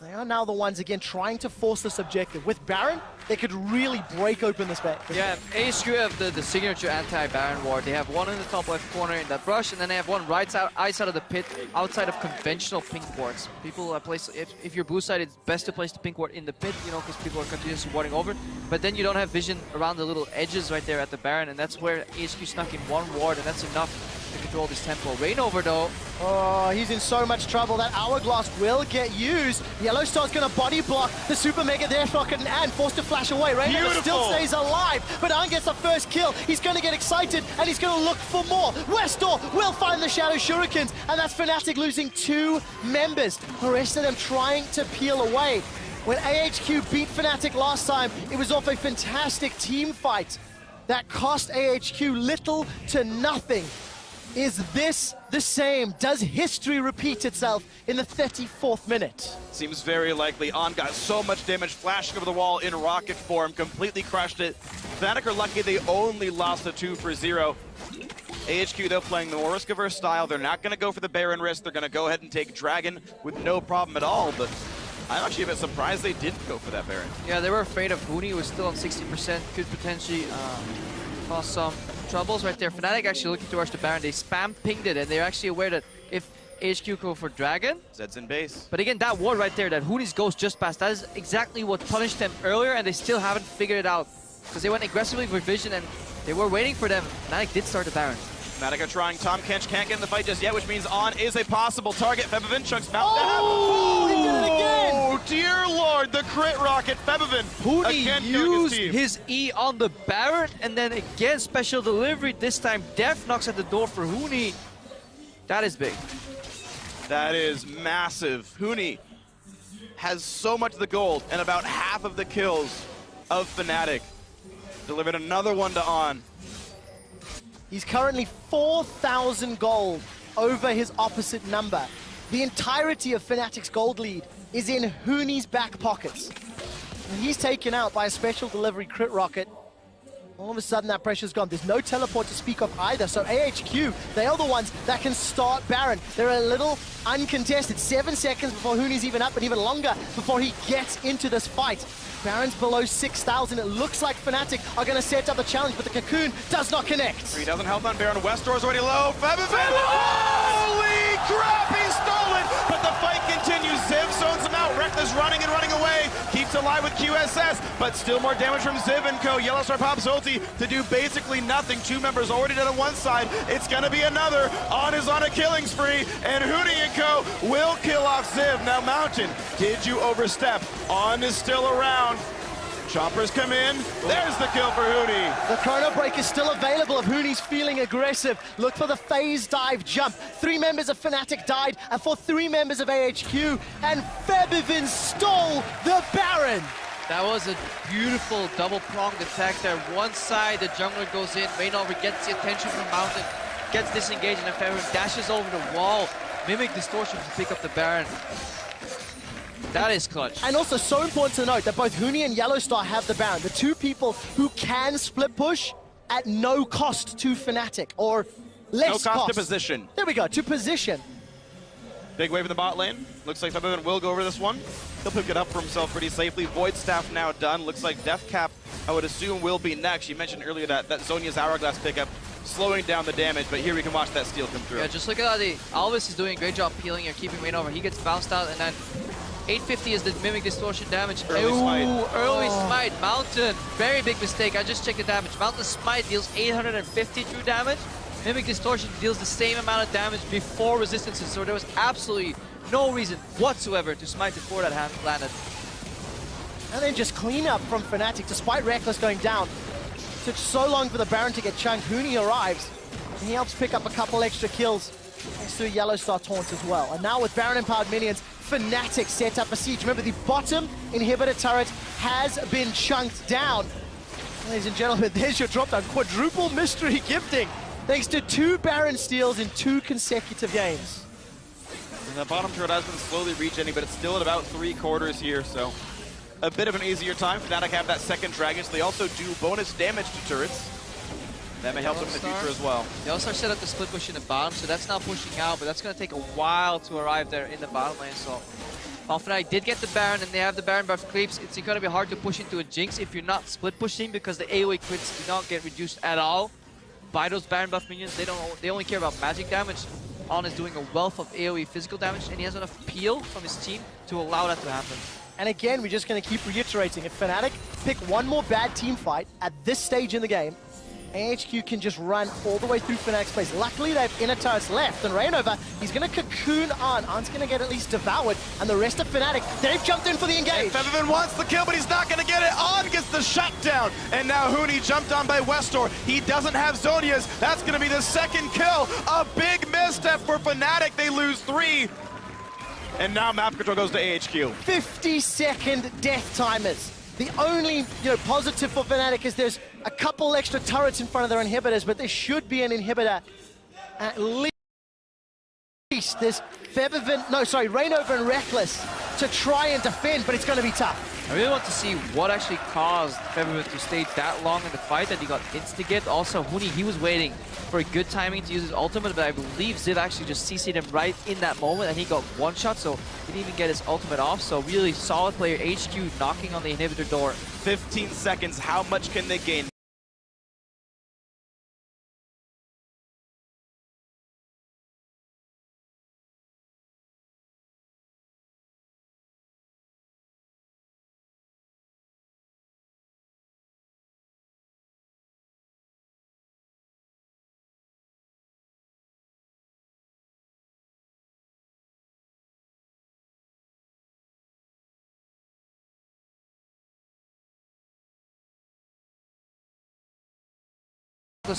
they are now the ones again trying to force this objective. With Baron, they could really break open this back. Yeah, AHQ have the signature anti-Baron ward. They have one in the top left corner in that brush, and then they have one right outside of the pit, outside of conventional pink wards. People place, if you're blue side, it's best to place the pink ward in the pit, because people are continuously warding over. But then you don't have vision around the little edges right there at the Baron, and that's where AHQ snuck in one ward, and that's enough to control this tempo. Rainover though, oh, he's in so much trouble. That Hourglass will get used. Yellowstar's going to body block the Super Mega Death Rocket, and forced to flash away. Rainover still stays alive, but Arn gets the first kill. He's going to get excited, and he's going to look for more. Westor will find the Shadow Shurikens, and that's Fnatic losing 2 members. The rest of them trying to peel away. When AHQ beat Fnatic last time, it was off a fantastic team fight that cost AHQ little to nothing. Is this the same? Does history repeat itself in the 34th minute? Seems very likely. On got so much damage flashing over the wall in rocket form, completely crushed it. Fnatic are lucky they only lost a 2-0. AHQ though playing the more risk-averse style. They're not going to go for the Baron risk. They're going to go ahead and take Dragon with no problem at all. But I'm actually a bit surprised they didn't go for that Baron. Yeah, they were afraid of Huni, who was still on 60%, could potentially cause some troubles right there. Fnatic actually looking to rush the Baron. They spam pinged it, and they're actually aware that if AHQ go for Dragon, Zed's in base. But again, that ward right there, that Huni's ghost just passed, that is exactly what punished them earlier, and they still haven't figured it out. Because they went aggressively for vision, and they were waiting for them. Fnatic did start the Baron. Fnatic are trying. Tom Kench can't get in the fight just yet, which means On is a possible target. Febvin chunks mount to have. He did it again! Oh, dear lord, the crit rocket. Febvin Huni used his E on the Baron, and then again, special delivery. This time, Death knocks at the door for Huni. That is big. That is massive. Huni has so much of the gold and about half of the kills of Fnatic. Delivered another one to On. He's currently 4,000 gold over his opposite number. The entirety of Fnatic's gold lead is in Huni's back pockets. And he's taken out by a special delivery crit rocket. All of a sudden that pressure's gone. There's no teleport to speak of either. So AHQ, they are the ones that can start Baron. They're a little uncontested. 7 seconds before Huni's even up, and even longer before he gets into this fight. Baron's below 6,000. It looks like Fnatic are going to set up the challenge, but the Cocoon does not connect. 3,000 health on Baron. Westor's already low. Febvin! Holy crap, he stole it! But the fight continues. Ziv zones him out. Reckless running and running away. Keeps alive with QSS, but still more damage from Ziv and co. Yellowstar pops ulti to do basically nothing. 2 members already dead on one side. It's going to be another. On is on a killing spree, and Huni and co will kill off Ziv. Now Mountain, did you overstep? On is still around. Choppers come in. There's the kill for Huni. The Chrono Break is still available if Huni's feeling aggressive. Look for the phase dive jump. 3 members of Fnatic died, and for 3 members of AHQ, and Febvin stole the Baron. That was a beautiful double-pronged attack there. One side, the jungler goes in, Rainover gets the attention from Mountain, gets disengaged, and Febvin dashes over the wall, mimic distortion to pick up the Baron. That is clutch. And also so important to note that both Huni and Yellowstar have the Baron. The 2 people who can split push at no cost to Fnatic, or less no cost to position. There we go, to position. Big wave in the bot lane. Looks like Febvin will go over this one. He'll pick it up for himself pretty safely. Void Staff now done. Looks like Death Cap, I would assume, will be next. You mentioned earlier that Zhonya's Hourglass pickup slowing down the damage, but here we can watch that steal come through. Yeah, just look at how Alvis is doing a great job peeling and keeping Rain over. He gets bounced out, and then 850 is the Mimic Distortion damage. Early smite. Early smite. Mountain, very big mistake. I just checked the damage. Mountain smite deals 850 true damage. Mimic Distortion deals the same amount of damage before resistances, so there was absolutely no reason whatsoever to smite before that hand landed. And then just clean up from Fnatic, despite Reckless going down. Took so long for the Baron to get chunked. Huni arrives, and he helps pick up a couple extra kills thanks to a Yellow Star taunt as well. And now with Baron empowered minions, Fnatic set up a siege. Remember, the bottom inhibitor turret has been chunked down. Ladies and gentlemen, there's your drop down. Quadruple mystery gifting, thanks to 2 Baron steals in 2 consecutive games. And the bottom turret has been slowly regenerating, but it's still at about 3/4 here, so a bit of an easier time. Fnatic have that second dragon, so they also do bonus damage to turrets. That may help them in the future as well. They also set up the split push in the bottom, so that's now pushing out, but that's going to take a while to arrive there in the bottom lane. So while Fnatic did get the Baron and they have the Baron buff creeps, it's going to be hard to push into a Jinx if you're not split pushing, because the AoE crits do not get reduced at all by those Baron buff minions. They only care about magic damage. On is doing a wealth of AoE physical damage, and he has enough peel from his team to allow that to happen. And again, we're just going to keep reiterating, if Fnatic pick one more bad team fight at this stage in the game, AHQ can just run all the way through Fnatic's place. Luckily, they have inner turrets left, and Rainover, he's going to cocoon on. On's going to get at least devoured, and the rest of Fnatic, they've jumped in for the engage. Featherman wants the kill, but he's not going to get it. On gets the shutdown, and now Huni jumped on by Westor. He doesn't have Zonia's. That's going to be the second kill. A big misstep for Fnatic. They lose 3. And now map control goes to AHQ. 50-second death timers. The only positive for Fnatic is there's a couple extra turrets in front of their inhibitors, but there should be an inhibitor at least. There's Rainover and Reckless to try and defend, but it's going to be tough. I really want to see what actually caused Featherman to stay that long in the fight that he got insta-gift. Also, Huni, he was waiting for a good timing to use his ultimate, but I believe Ziv actually just CC'd him right in that moment, and he got one shot, so he didn't even get his ultimate off. So really solid player. HQ knocking on the inhibitor door. 15 seconds, how much can they gain?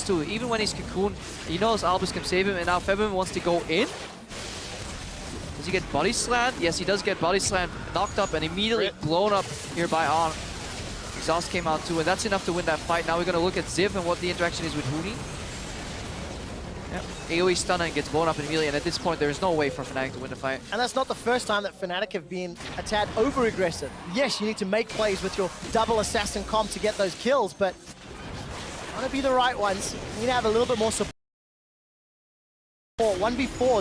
Too. Even when he's cocooned, he knows Albus can save him, and now Featherman wants to go in. Does he get body slammed? Yes, he does get body slammed, knocked up, and immediately blown up here by On. Exhaust came out too, and that's enough to win that fight. Now we're going to look at Ziv and what the interaction is with Huni. Yep. AoE stun and gets blown up immediately, and at this point there is no way for Fnatic to win the fight. And that's not the first time that Fnatic have been a tad over-aggressive. Yes, you need to make plays with your double assassin comp to get those kills, but want to be the right ones. You need to have a little bit more support. 1v4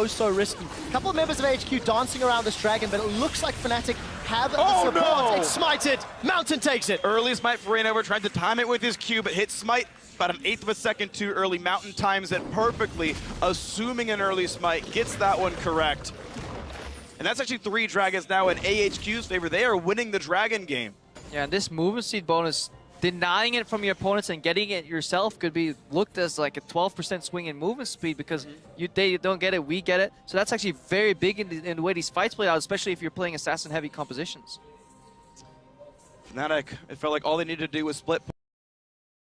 is so risky. A couple of members of AHQ dancing around this dragon, but it looks like Fnatic have the support. No! It's smited. Mountain takes it. Early smite for Rainover, tried to time it with his Q, but hit smite about an 1/8 of a second too early. Mountain times it perfectly, assuming an early smite, gets that one correct. And that's actually 3 dragons now in AHQ's favor. They are winning the dragon game. Yeah, and this movement speed bonus, denying it from your opponents and getting it yourself could be looked as like a 12% swing in movement speed, because they don't get it, we get it. So that's actually very big in the way these fights play out, especially if you're playing assassin-heavy compositions. Fnatic, it felt like all they needed to do was split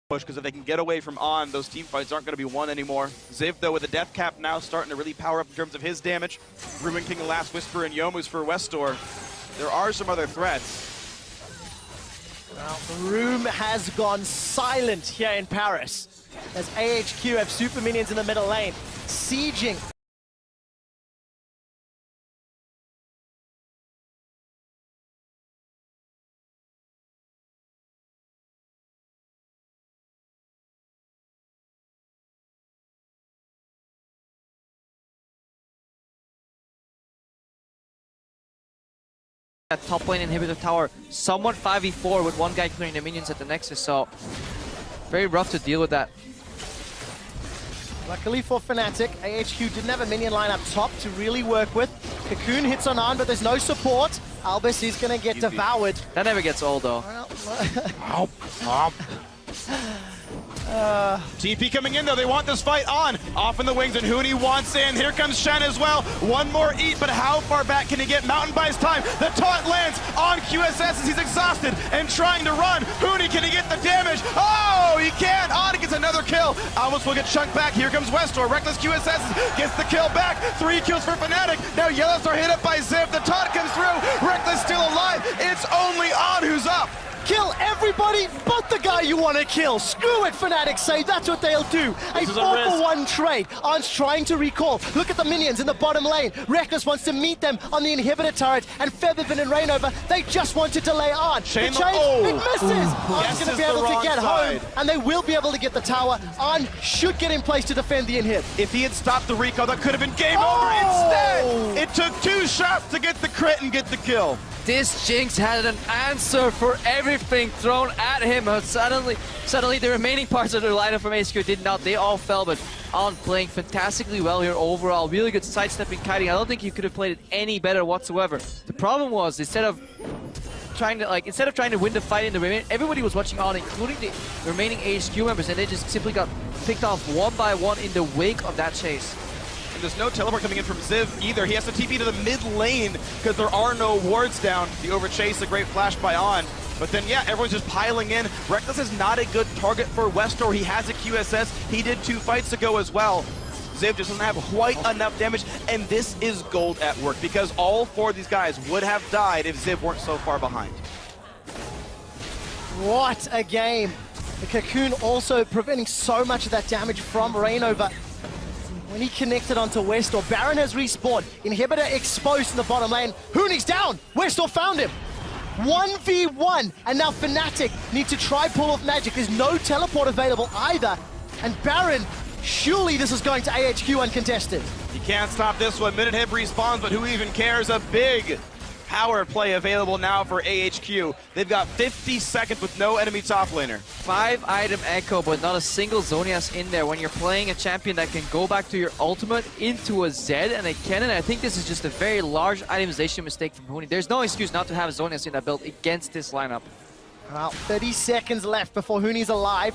push, because if they can get away from On, those team fights aren't going to be won anymore. Ziv, though, with the death cap now starting to really power up in terms of his damage. Ruin King, the Last Whisper, and Youmu's for Westor. There are some other threats. Well, the room has gone silent here in Paris as AHQ have super minions in the middle lane, sieging. That top lane inhibitor tower, somewhat 5v4 with one guy clearing the minions at the Nexus, so very rough to deal with that. Luckily for Fnatic, AHQ didn't have a minion line up top to really work with. Cocoon hits on, but there's no support. Albus is going to get devoured. That never gets old, though. TP coming in though, they want this fight on. Off in the wings and Huni wants in. Here comes Shen as well. One more eat, but how far back can he get? Mountain buys time. The taunt lands on QSS as he's exhausted and trying to run. Huni, can he get the damage? Oh, he can't. On gets another kill. Almost will get chunked back. Here comes Westor. Reckless QSS gets the kill back. 3 kills for Fnatic. Now Yellowstar hit up by Ziv. The taunt comes through. Reckless still alive. It's only On who's up. Kill everybody but the guy you want to kill. Screw it, Fnatic say. That's what they'll do. A 4-for-1 trade. On's trying to recall. Look at the minions in the bottom lane. Reckless wants to meet them on the inhibitor turret. And Featherfin and Rainover, they just want to delay On. The chain, it misses. On's going to be able to get home. And they will be able to get the tower. On should get in place to defend the inhib. If he had stopped the recall, that could have been game over. Instead, it took 2 shots to get the crit and get the kill. This Jinx had an answer for everything thrown at him. Suddenly the remaining parts of their lineup from AHQ did not. They all fell, but On playing fantastically well here overall. Really good sidestepping, kiting. I don't think he could have played it any better whatsoever. The problem was, instead of trying to win the fight in the remaining, everybody was watching On, including the remaining AHQ members, and they just simply got picked off one by one in the wake of that chase. And there's no teleport coming in from Ziv either. He has to TP to the mid lane because there are no wards down. The overchase, a great flash by On. But then, yeah, everyone's just piling in. Reckless is not a good target for Westor. He has a QSS. He did 2 fights ago as well. Ziv just doesn't have quite enough damage, and this is gold at work because all 4 of these guys would have died if Ziv weren't so far behind. What a game. The Cocoon also preventing so much of that damage from Rainover. When he connected onto Westor, Baron has respawned. Inhibitor exposed in the bottom lane. Huni's down. Westor found him. 1v1, and now Fnatic need to try pull off magic. There's no teleport available either. And Baron, surely this is going to AHQ uncontested. You can't stop this one. Minute hit respawns, but who even cares? A big power play available now for AHQ. They've got 50 seconds with no enemy top laner. 5-item echo, but not a single Zonias in there. When you're playing a champion that can go back to your ultimate into a Zed and a cannon, I think this is just a very large itemization mistake from Huni. There's no excuse not to have Zonias in that build against this lineup. Well, 30 seconds left before Huni's alive.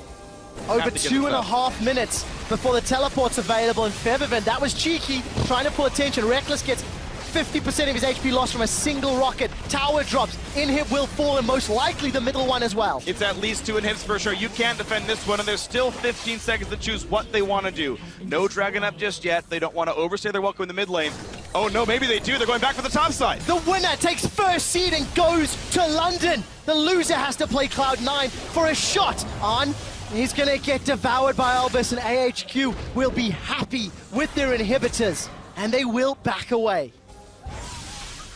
Over 2.5 minutes before the teleport's available, and Feathervin, that was cheeky, trying to pull attention. Reckless gets 50% of his HP lost from a single rocket. Tower drops. Inhib will fall, and most likely the middle one as well. It's at least 2 inhibs for sure. You can't defend this one, and there's still 15 seconds to choose what they want to do. No dragon up just yet. They don't want to overstay their welcome in the mid lane. Oh no, maybe they do. They're going back for the top side. The winner takes first seed and goes to London. The loser has to play Cloud9 for a shot on. He's going to get devoured by Albus, and AHQ will be happy with their inhibitors, and they will back away.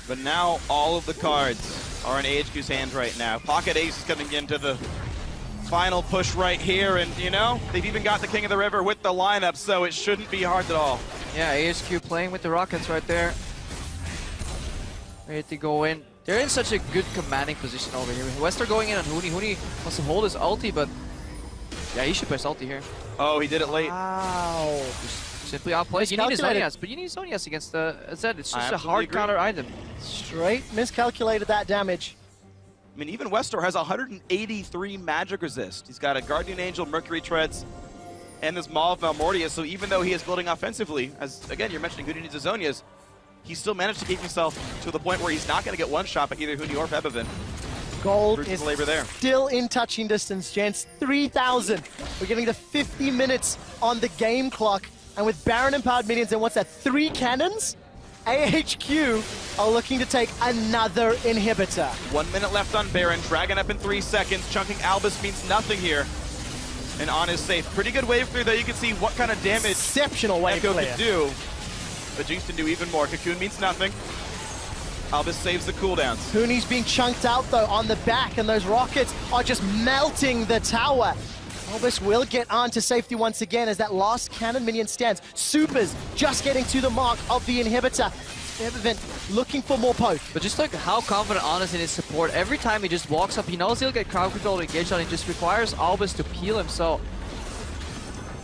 But now all of the cards are in AHQ's hands right now. Pocket Ace is coming into the final push right here, and you know, they've even got the King of the River with the lineup, so it shouldn't be hard at all. Yeah, AHQ playing with the Rockets right there. Ready to go in. They're in such a good commanding position over here. Wester going in on Huni. Huni wants to hold his ulti, but yeah, he should press ulti here. Oh, he did it late. Wow. Simply outplayed. You need his Zonias, but you need Zonias against the Zed. It's just a hard counter item. Straight miscalculated that damage. I mean, even Westor has 183 magic resist. He's got a Guardian Angel, Mercury Treads, and this Maw of Malmortia. So even though he is building offensively, as again, you're mentioning Huni needs his Zonias, he still managed to keep himself to the point where he's not going to get one shot by either Huni or Feathervin. Gold is still in touching distance, gents. 3,000. We're getting to 50 minutes on the game clock. And with Baron empowered minions and what's that, 3 cannons? AHQ are looking to take another inhibitor. 1 minute left on Baron, Dragon up in 3 seconds. Chunking Albus means nothing here. And On is safe. Pretty good wave clear there. You can see what kind of damage exceptional wave Echo clear can do. But Jinx can do even more. Cocoon means nothing. Albus saves the cooldowns. Huni's being chunked out though on the back, and those rockets are just melting the tower. Albus will get on to safety once again as that last cannon minion stands. Supers just getting to the mark of the inhibitor. Feathervin looking for more poke. But just look how confident On is in his support. Every time he just walks up, he knows he'll get crowd control engaged on. It just requires Albus to peel him. So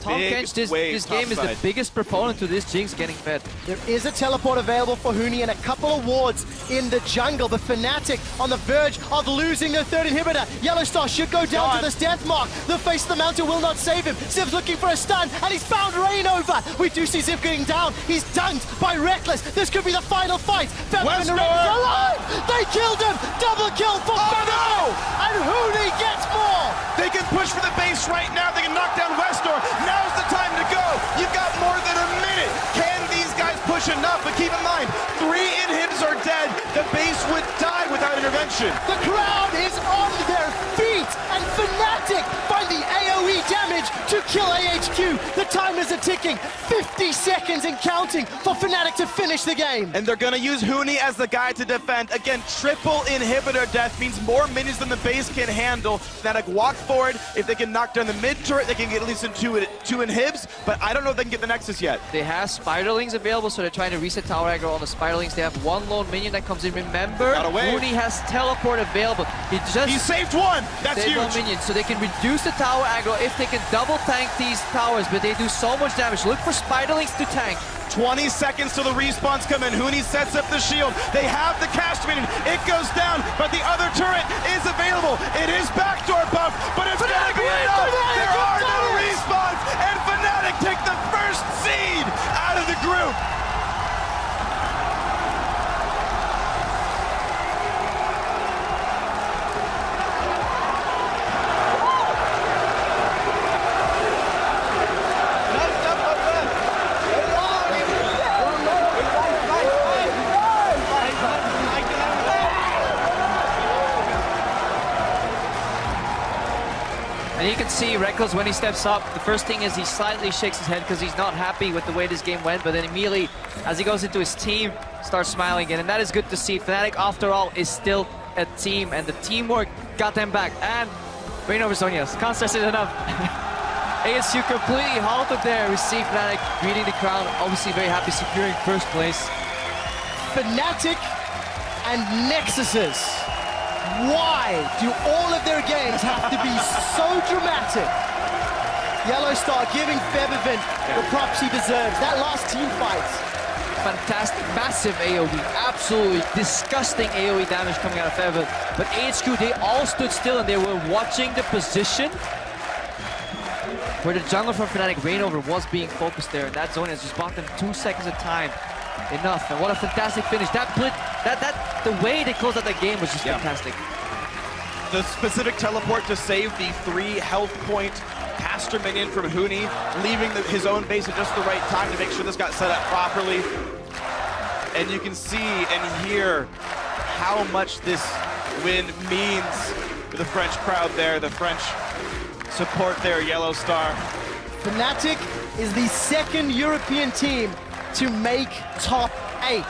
Tom Kench, this game is the biggest proponent to this Jinx getting fed. There is a teleport available for Huni and a couple of wards in the jungle. The Fnatic on the verge of losing their third inhibitor. Yellowstar should go down to this death mark. The face of the mountain will not save him. Ziv's looking for a stun, and he's found Rain over. We do see Ziv getting down. He's dunked by Reckless. This could be the final fight. Featherman is alive! They killed him! Double kill for Featherman! And Huni gets more! They can push for the base right now. They can knock down Westor. Now's the time to go. You've got more than a minute. Can these guys push enough? But keep in mind, 3 inhibs are dead. The base would die without intervention. The crowd is on their feet, and Fnatic find the AoE damage to kill AHQ. The timers are ticking. 50 seconds and counting for Fnatic to finish the game. And they're going to use Huni as the guy to defend. Again, triple inhibitor death means more minions than the base can handle. Fnatic walk forward. If they can knock down the mid turret, they can get at least in two inhibs, but I don't know if they can get the Nexus yet. They have Spiderlings available, so they're trying to reset tower aggro on the Spiderlings. They have one lone minion that comes in. Remember, Huni has teleport available. He saved one. That's huge. One minion, so they can reduce the tower aggro if they can double tank these towers, but they do so much damage. Look for Spiderlings to tank. 20 seconds till the respawns come in. Huni sets up the shield. They have the cast minion. It goes down, but the other turret is available. It is backdoor buff, but it's gonna be enough. There are no respawns, and Fnatic take the first seed out of the group. And you can see Reckless when he steps up, the first thing is he slightly shakes his head because he's not happy with the way this game went, but then immediately, as he goes into his team, starts smiling again, and that is good to see. Fnatic, after all, is still a team, and the teamwork got them back. And Rain over Zhonya's, can't stress it enough. AHQ completely halted there. We see Fnatic greeting the crowd, obviously very happy securing first place. Fnatic and Nexuses. Why do all of their games have to be so dramatic? Yellowstar giving Featherman the props he deserves. That last team fight. Fantastic, massive AoE, absolutely disgusting AoE damage coming out of Featherman. But AHQ, they all stood still and they were watching the position where the jungler from Fnatic, Rainover, was being focused there. And that zone has just bought them 2 seconds of time. Enough, and what a fantastic finish. The way they closed out that game was just fantastic. The specific teleport to save the 3 health point caster minion from Huni, leaving his own base at just the right time to make sure this got set up properly. And you can see and hear how much this win means to the French crowd there, the French support there, Yellowstar. Fnatic is the second European team to make top 8.